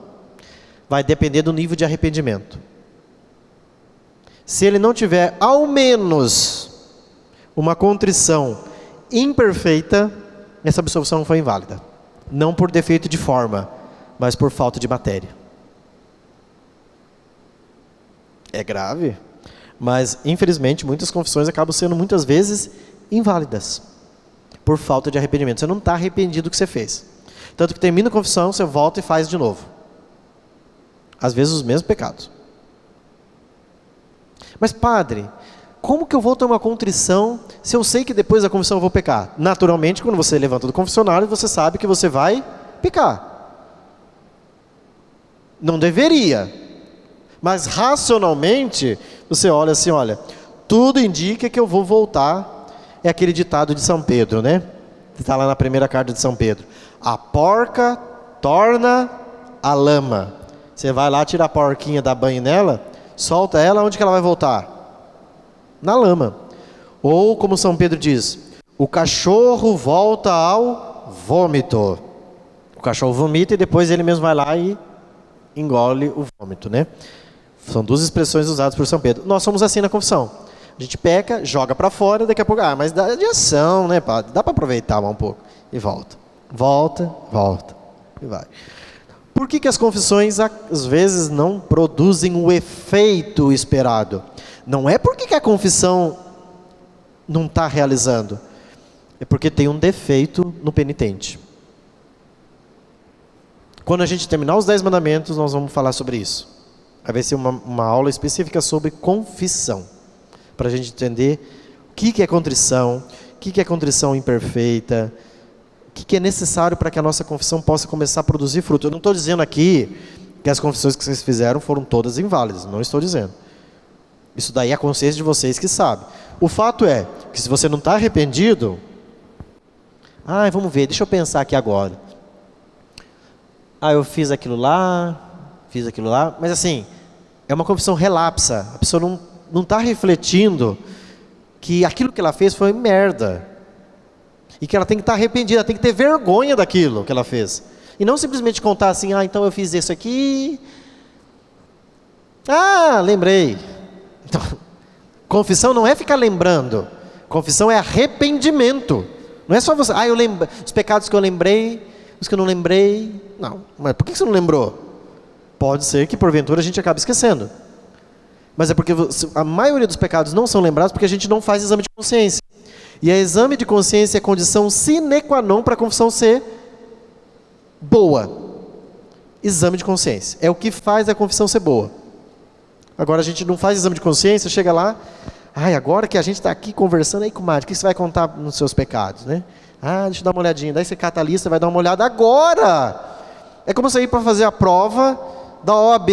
Vai depender do nível de arrependimento. Se ele não tiver ao menos uma contrição imperfeita, essa absolvição foi inválida. Não por defeito de forma, mas por falta de matéria. É grave, mas infelizmente muitas confissões acabam sendo muitas vezes inválidas por falta de arrependimento. Você não está arrependido do que você fez. Tanto que termina a confissão, você volta e faz de novo. Às vezes os mesmos pecados. Mas padre, como que eu vou ter uma contrição se eu sei que depois da confissão eu vou pecar? Naturalmente, quando você levanta do confessionário, você sabe que você vai pecar. Não deveria. Mas racionalmente, você olha assim, olha, tudo indica que eu vou voltar. É aquele ditado de São Pedro, né? Está lá na primeira carta de São Pedro. A porca torna a lama. Você vai lá, tira a porquinha, dá banho nela, solta ela, onde que ela vai voltar? Na lama. Ou, como São Pedro diz, o cachorro volta ao vômito. O cachorro vomita e depois ele mesmo vai lá e engole o vômito, né? São duas expressões usadas por São Pedro. Nós somos assim na confissão. A gente peca, joga para fora, daqui a pouco, mas dá de ação, né, padre? Dá para aproveitar um pouco. E volta. Volta, e vai. Por que as confissões, às vezes, não produzem o efeito esperado? Não é porque a confissão não está realizando. É porque tem um defeito no penitente. Quando a gente terminar os 10 mandamentos, nós vamos falar sobre isso. Vai ser uma aula específica sobre confissão. Para a gente entender o que é contrição, o que é contrição imperfeita, o que é necessário para que a nossa confissão possa começar a produzir fruto. Eu não estou dizendo aqui que as confissões que vocês fizeram foram todas inválidas, não estou dizendo. Isso daí é a consciência de vocês que sabe. O fato é que se você não está arrependido, vamos ver, deixa eu pensar aqui agora. Eu fiz aquilo lá, mas assim, é uma confissão relapsa, a pessoa não está refletindo que aquilo que ela fez foi merda. E que ela tem que estar arrependida, ela tem que ter vergonha daquilo que ela fez. E não simplesmente contar assim, então eu fiz isso aqui. Lembrei. Então, confissão não é ficar lembrando. Confissão é arrependimento. Não é só você, eu lembro, os pecados que eu lembrei, os que eu não lembrei. Não, mas por que você não lembrou? Pode ser que porventura a gente acabe esquecendo. Mas é porque a maioria dos pecados não são lembrados porque a gente não faz exame de consciência. E a exame de consciência é condição sine qua non para a confissão ser boa. Exame de consciência é o que faz a confissão ser boa. Agora a gente não faz exame de consciência, chega lá, agora que a gente está aqui conversando, aí comadre, o que você vai contar nos seus pecados, né? Deixa eu dar uma olhadinha. Daí você cata a lista, vai dar uma olhada agora. É como você ir para fazer a prova da OAB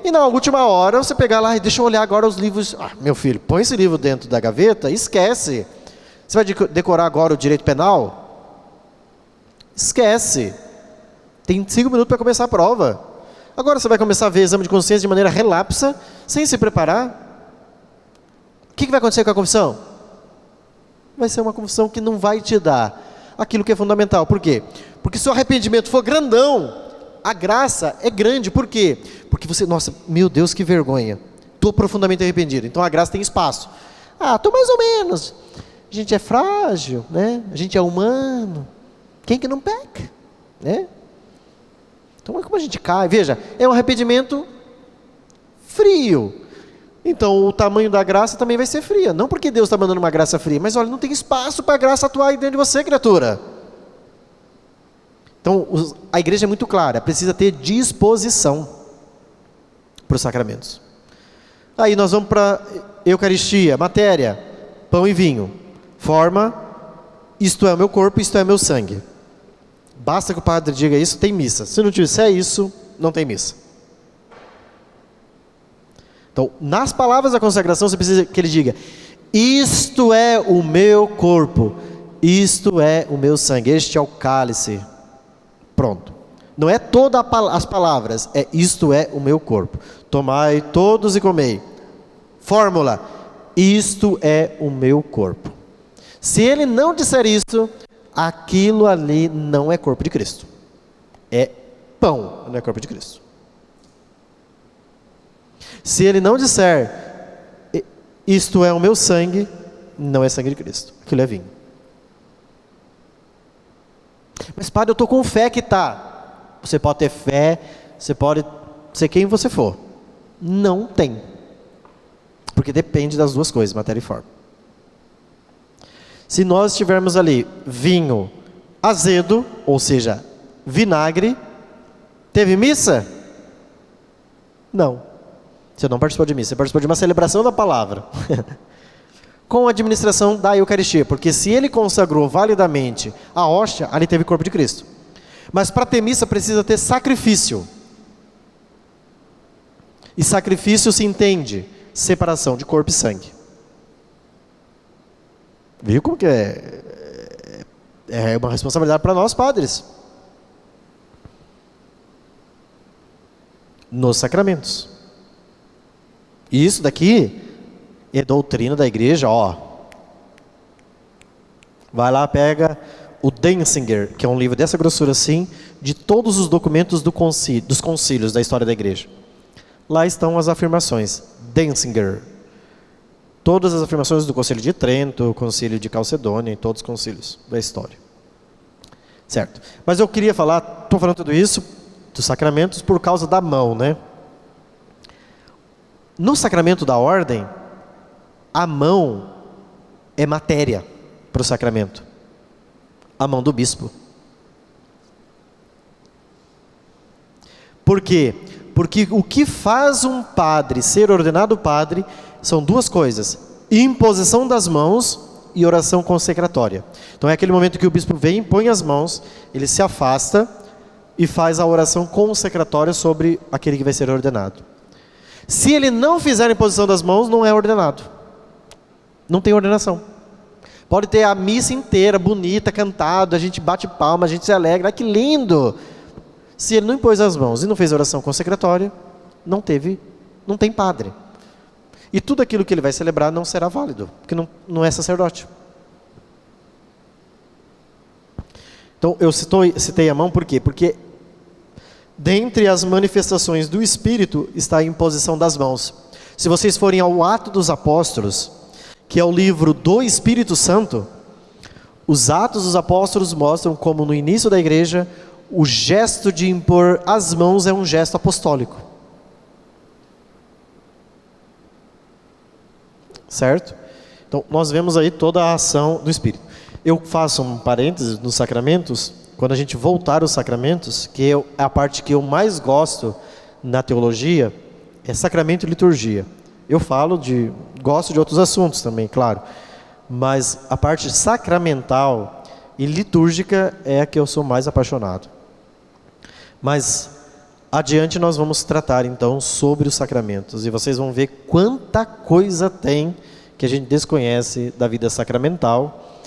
e na última hora você pegar lá e deixa eu olhar agora os livros. Meu filho, põe esse livro dentro da gaveta e esquece. Você vai decorar agora o direito penal? Esquece. Tem 5 minutos para começar a prova. Agora você vai começar a ver exame de consciência de maneira relapsa, sem se preparar. O que vai acontecer com a confissão? Vai ser uma confissão que não vai te dar aquilo que é fundamental. Por quê? Porque se o arrependimento for grandão, a graça é grande. Por quê? Porque você, nossa, meu Deus, que vergonha. Estou profundamente arrependido. Então a graça tem espaço. Estou mais ou menos. A gente é frágil, né? A gente é humano. Quem que não peca? Né? Então é como a gente cai. Veja, é um arrependimento frio. Então o tamanho da graça também vai ser fria. Não porque Deus está mandando uma graça fria, mas olha, não tem espaço para a graça atuar aí dentro de você, criatura. Então a igreja é muito clara, precisa ter disposição para os sacramentos. Aí nós vamos para Eucaristia, matéria, pão e vinho. Forma, isto é o meu corpo, isto é o meu sangue. Basta que o padre diga isso, tem missa. Se não disser isso, não tem missa. Então, nas palavras da consagração, você precisa que ele diga: isto é o meu corpo, isto é o meu sangue, este é o cálice. Pronto. Não é todas as palavras, é isto é o meu corpo. Tomai todos e comei. Fórmula: isto é o meu corpo. Se ele não disser isso, aquilo ali não é corpo de Cristo. É pão, não é corpo de Cristo. Se ele não disser, isto é o meu sangue, não é sangue de Cristo. Aquilo é vinho. Mas padre, eu estou com fé que está. Você pode ter fé, você pode ser quem você for. Não tem. Porque depende das duas coisas, matéria e forma. Se nós tivermos ali vinho azedo, ou seja, vinagre, teve missa? Não. Você não participou de missa, você participou de uma celebração da palavra. Com a administração da Eucaristia, porque se ele consagrou validamente a hóstia, ali teve corpo de Cristo. Mas para ter missa precisa ter sacrifício. E sacrifício se entende separação de corpo e sangue. Viu como que é uma responsabilidade para nós padres. Nos sacramentos. E isso daqui é doutrina da igreja, Vai lá, pega o Denzinger, que é um livro dessa grossura assim, de todos os documentos dos concílios da história da igreja. Lá estão as afirmações. Denzinger. Todas as afirmações do Concílio de Trento, o Concílio de Calcedônia, em todos os concílios da história. Certo. Mas eu queria falar, estou falando tudo isso, dos sacramentos, por causa da mão, né? No sacramento da ordem, a mão é matéria para o sacramento. A mão do bispo. Por quê? Porque o que faz um padre ser ordenado padre são duas coisas: imposição das mãos e oração consecratória. Então é aquele momento que o bispo vem, põe as mãos, ele se afasta e faz a oração consecratória sobre aquele que vai ser ordenado. Se ele não fizer a imposição das mãos, não é ordenado. Não tem ordenação. Pode ter a missa inteira, bonita, cantado, a gente bate palma, a gente se alegra, que lindo! Se ele não impôs as mãos e não fez a oração consecratória, não tem padre. E tudo aquilo que ele vai celebrar não será válido, porque não é sacerdote. Então eu citei a mão por quê? Porque dentre as manifestações do Espírito está a imposição das mãos. Se vocês forem ao Atos dos Apóstolos, que é o livro do Espírito Santo, Os Atos dos Apóstolos mostram como no início da igreja, o gesto de impor as mãos é um gesto apostólico. Certo? Então, nós vemos aí toda a ação do Espírito. Eu faço um parênteses nos sacramentos. Quando a gente voltar aos sacramentos, que é a parte que eu mais gosto na teologia, é sacramento e liturgia. Eu gosto de outros assuntos também, claro. Mas a parte sacramental e litúrgica é a que eu sou mais apaixonado. Mas adiante nós vamos tratar então sobre os sacramentos. E vocês vão ver quanta coisa tem que a gente desconhece da vida sacramental,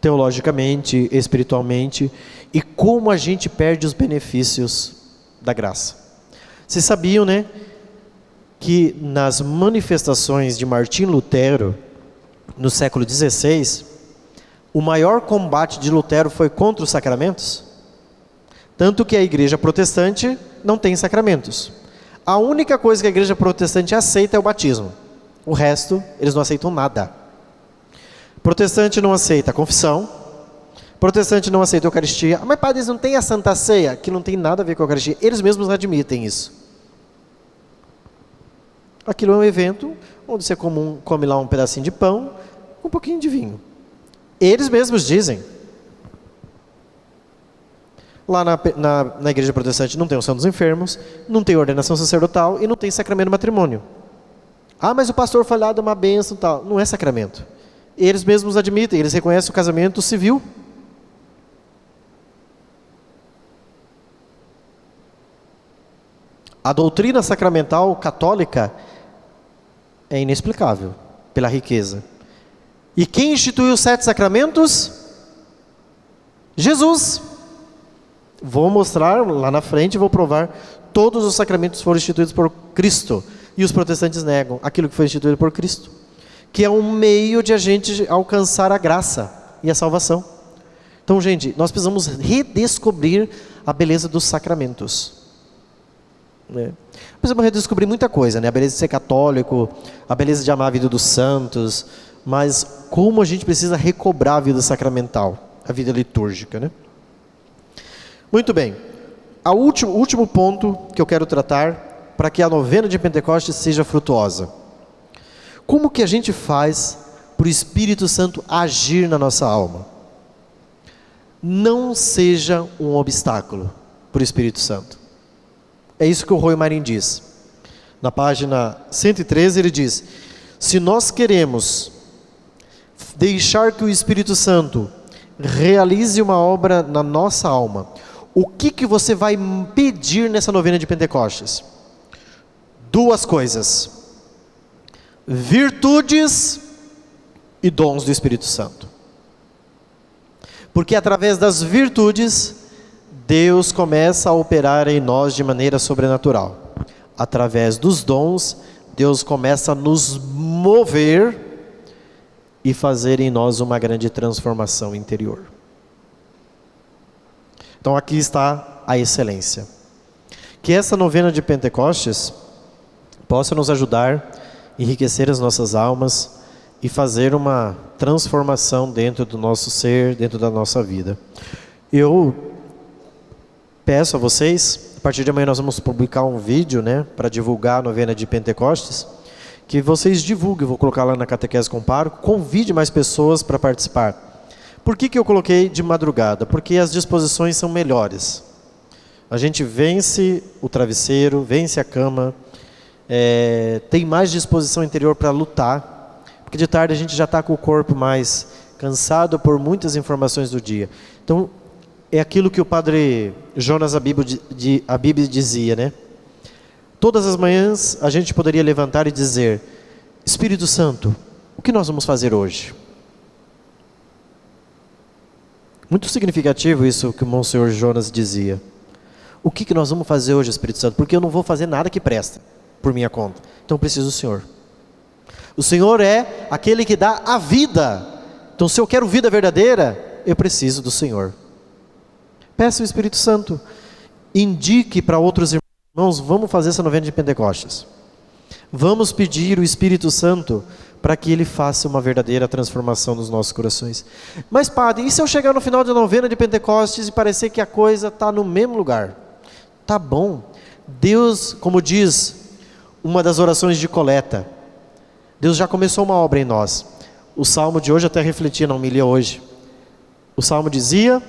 teologicamente, espiritualmente, e como a gente perde os benefícios da graça. Vocês sabiam, né, que nas manifestações de Martim Lutero, no século XVI, o maior combate de Lutero foi contra os sacramentos? Tanto que a igreja protestante não tem sacramentos. A única coisa que a igreja protestante aceita é o batismo. O resto, eles não aceitam nada. Protestante não aceita a confissão. Protestante não aceita a Eucaristia. Mas padre, eles não têm a Santa Ceia, que não tem nada a ver com a Eucaristia. Eles mesmos admitem isso. Aquilo é um evento onde você come lá um pedacinho de pão com um pouquinho de vinho. Eles mesmos dizem. Lá na igreja protestante não tem unção dos enfermos, não tem ordenação sacerdotal e não tem sacramento do matrimônio. Ah, mas o pastor foi lá dar uma bênção e tal. Não é sacramento. Eles mesmos admitem, eles reconhecem o casamento civil. A doutrina sacramental católica é inexplicável pela riqueza. E quem instituiu os 7 sacramentos? Jesus. Vou mostrar lá na frente, vou provar. Todos os sacramentos foram instituídos por Cristo. E os protestantes negam aquilo que foi instituído por Cristo, que é um meio de a gente alcançar a graça e a salvação. Então, gente, nós precisamos redescobrir a beleza dos sacramentos. Precisamos redescobrir muita coisa, né? A beleza de ser católico, a beleza de amar a vida dos santos, mas como a gente precisa recobrar a vida sacramental, a vida litúrgica, né? Muito bem, o último ponto que eu quero tratar, para que a novena de Pentecostes seja frutuosa. Como que a gente faz para o Espírito Santo agir na nossa alma? Não seja um obstáculo para o Espírito Santo. É isso que o Roy Marin diz. Na página 113 ele diz: se nós queremos deixar que o Espírito Santo realize uma obra na nossa alma, o que você vai pedir nessa novena de Pentecostes? 2 coisas: virtudes e dons do Espírito Santo. Porque através das virtudes, Deus começa a operar em nós de maneira sobrenatural. Através dos dons, Deus começa a nos mover e fazer em nós uma grande transformação interior. Então aqui está a excelência. Que essa novena de Pentecostes possa nos ajudar, enriquecer as nossas almas e fazer uma transformação dentro do nosso ser, dentro da nossa vida. Eu peço a vocês, a partir de amanhã nós vamos publicar um vídeo, né, para divulgar a novena de Pentecostes, que vocês divulguem, vou colocar lá na Catequese com Pároco, convide mais pessoas para participar. Por que eu coloquei de madrugada? Porque as disposições são melhores. A gente vence o travesseiro, vence a cama, tem mais disposição interior para lutar, porque de tarde a gente já está com o corpo mais cansado por muitas informações do dia. Então, é aquilo que o padre Jonas Abib dizia, né? Todas as manhãs a gente poderia levantar e dizer: Espírito Santo, o que nós vamos fazer hoje? Muito significativo isso que o Monsenhor Jonas dizia. O que nós vamos fazer hoje, Espírito Santo? Porque eu não vou fazer nada que presta por minha conta. Então eu preciso do Senhor. O Senhor é aquele que dá a vida. Então se eu quero vida verdadeira, eu preciso do Senhor. Peça o Espírito Santo. Indique para outros irmãos, vamos fazer essa novena de Pentecostes. Vamos pedir o Espírito Santo para que Ele faça uma verdadeira transformação nos nossos corações. Mas padre, e se eu chegar no final da novena de Pentecostes e parecer que a coisa está no mesmo lugar? Tá bom. Deus, como diz uma das orações de coleta, Deus já começou uma obra em nós. O salmo de hoje até refletia na homilia hoje. O salmo dizia: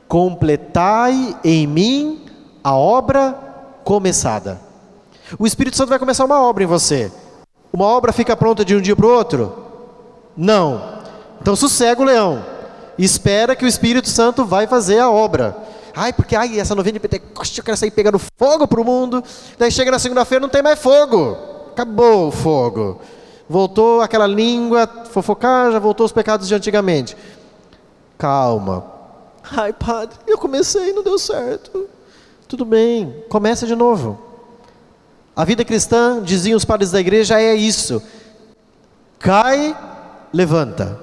completai em mim a obra começada. O Espírito Santo vai começar uma obra em você. Uma obra fica pronta de um dia para o outro? Não. Então sossega o leão. Espera que o Espírito Santo vai fazer a obra. Porque essa novena de Pentecostes eu quero sair pegando fogo para o mundo. Daí chega na segunda-feira, não tem mais fogo. Acabou o fogo. Voltou aquela língua fofocar, já voltou os pecados de antigamente. Calma. Padre, eu comecei e não deu certo. Tudo bem, começa de novo. A vida cristã, diziam os padres da igreja, é isso: cai, levanta,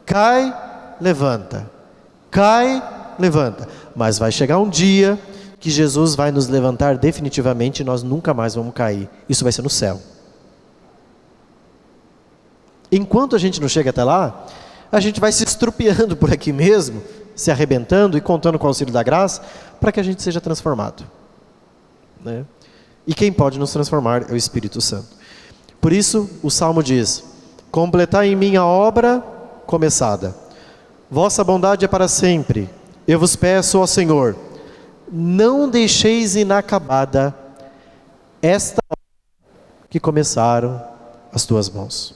cai, levanta, cai, levanta. Mas vai chegar um dia que Jesus vai nos levantar definitivamente e nós nunca mais vamos cair. Isso vai ser no céu. Enquanto a gente não chega até lá, a gente vai se estrupiando por aqui mesmo, se arrebentando e contando com o auxílio da graça, para que a gente seja transformado, né? E quem pode nos transformar é o Espírito Santo. Por isso o Salmo diz: completai em mim a obra começada. Vossa bondade é para sempre. Eu vos peço, ó Senhor, não deixeis inacabada esta obra que começaram as tuas mãos.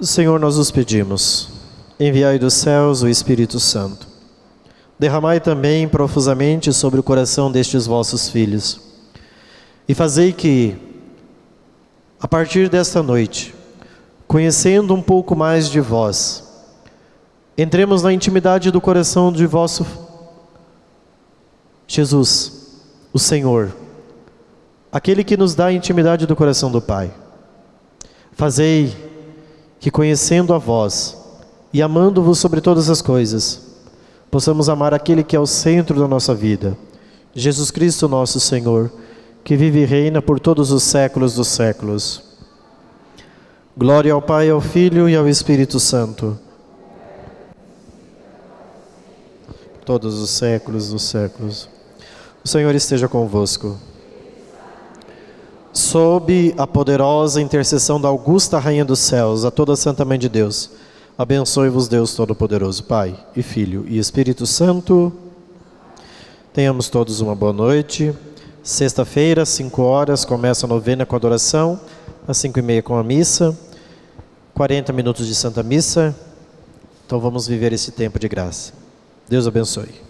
Senhor, nós os pedimos, enviai dos céus o Espírito Santo. Derramai também profusamente sobre o coração destes vossos filhos. E fazei que, a partir desta noite, conhecendo um pouco mais de vós, entremos na intimidade do coração de vosso Jesus, o Senhor, aquele que nos dá a intimidade do coração do Pai. Fazei que, conhecendo a vós e amando-vos sobre todas as coisas, possamos amar aquele que é o centro da nossa vida, Jesus Cristo nosso Senhor, que vive e reina por todos os séculos dos séculos. Glória ao Pai, ao Filho e ao Espírito Santo, todos os séculos dos séculos. O Senhor esteja convosco. Sob a poderosa intercessão da augusta Rainha dos Céus, a toda a Santa Mãe de Deus, abençoe-vos Deus Todo-Poderoso, Pai e Filho e Espírito Santo. Tenhamos todos uma boa noite. Sexta-feira, 5 horas, começa a novena com a adoração, às 5h30 com a missa, 40 minutos de Santa Missa. Então vamos viver esse tempo de graça. Deus abençoe.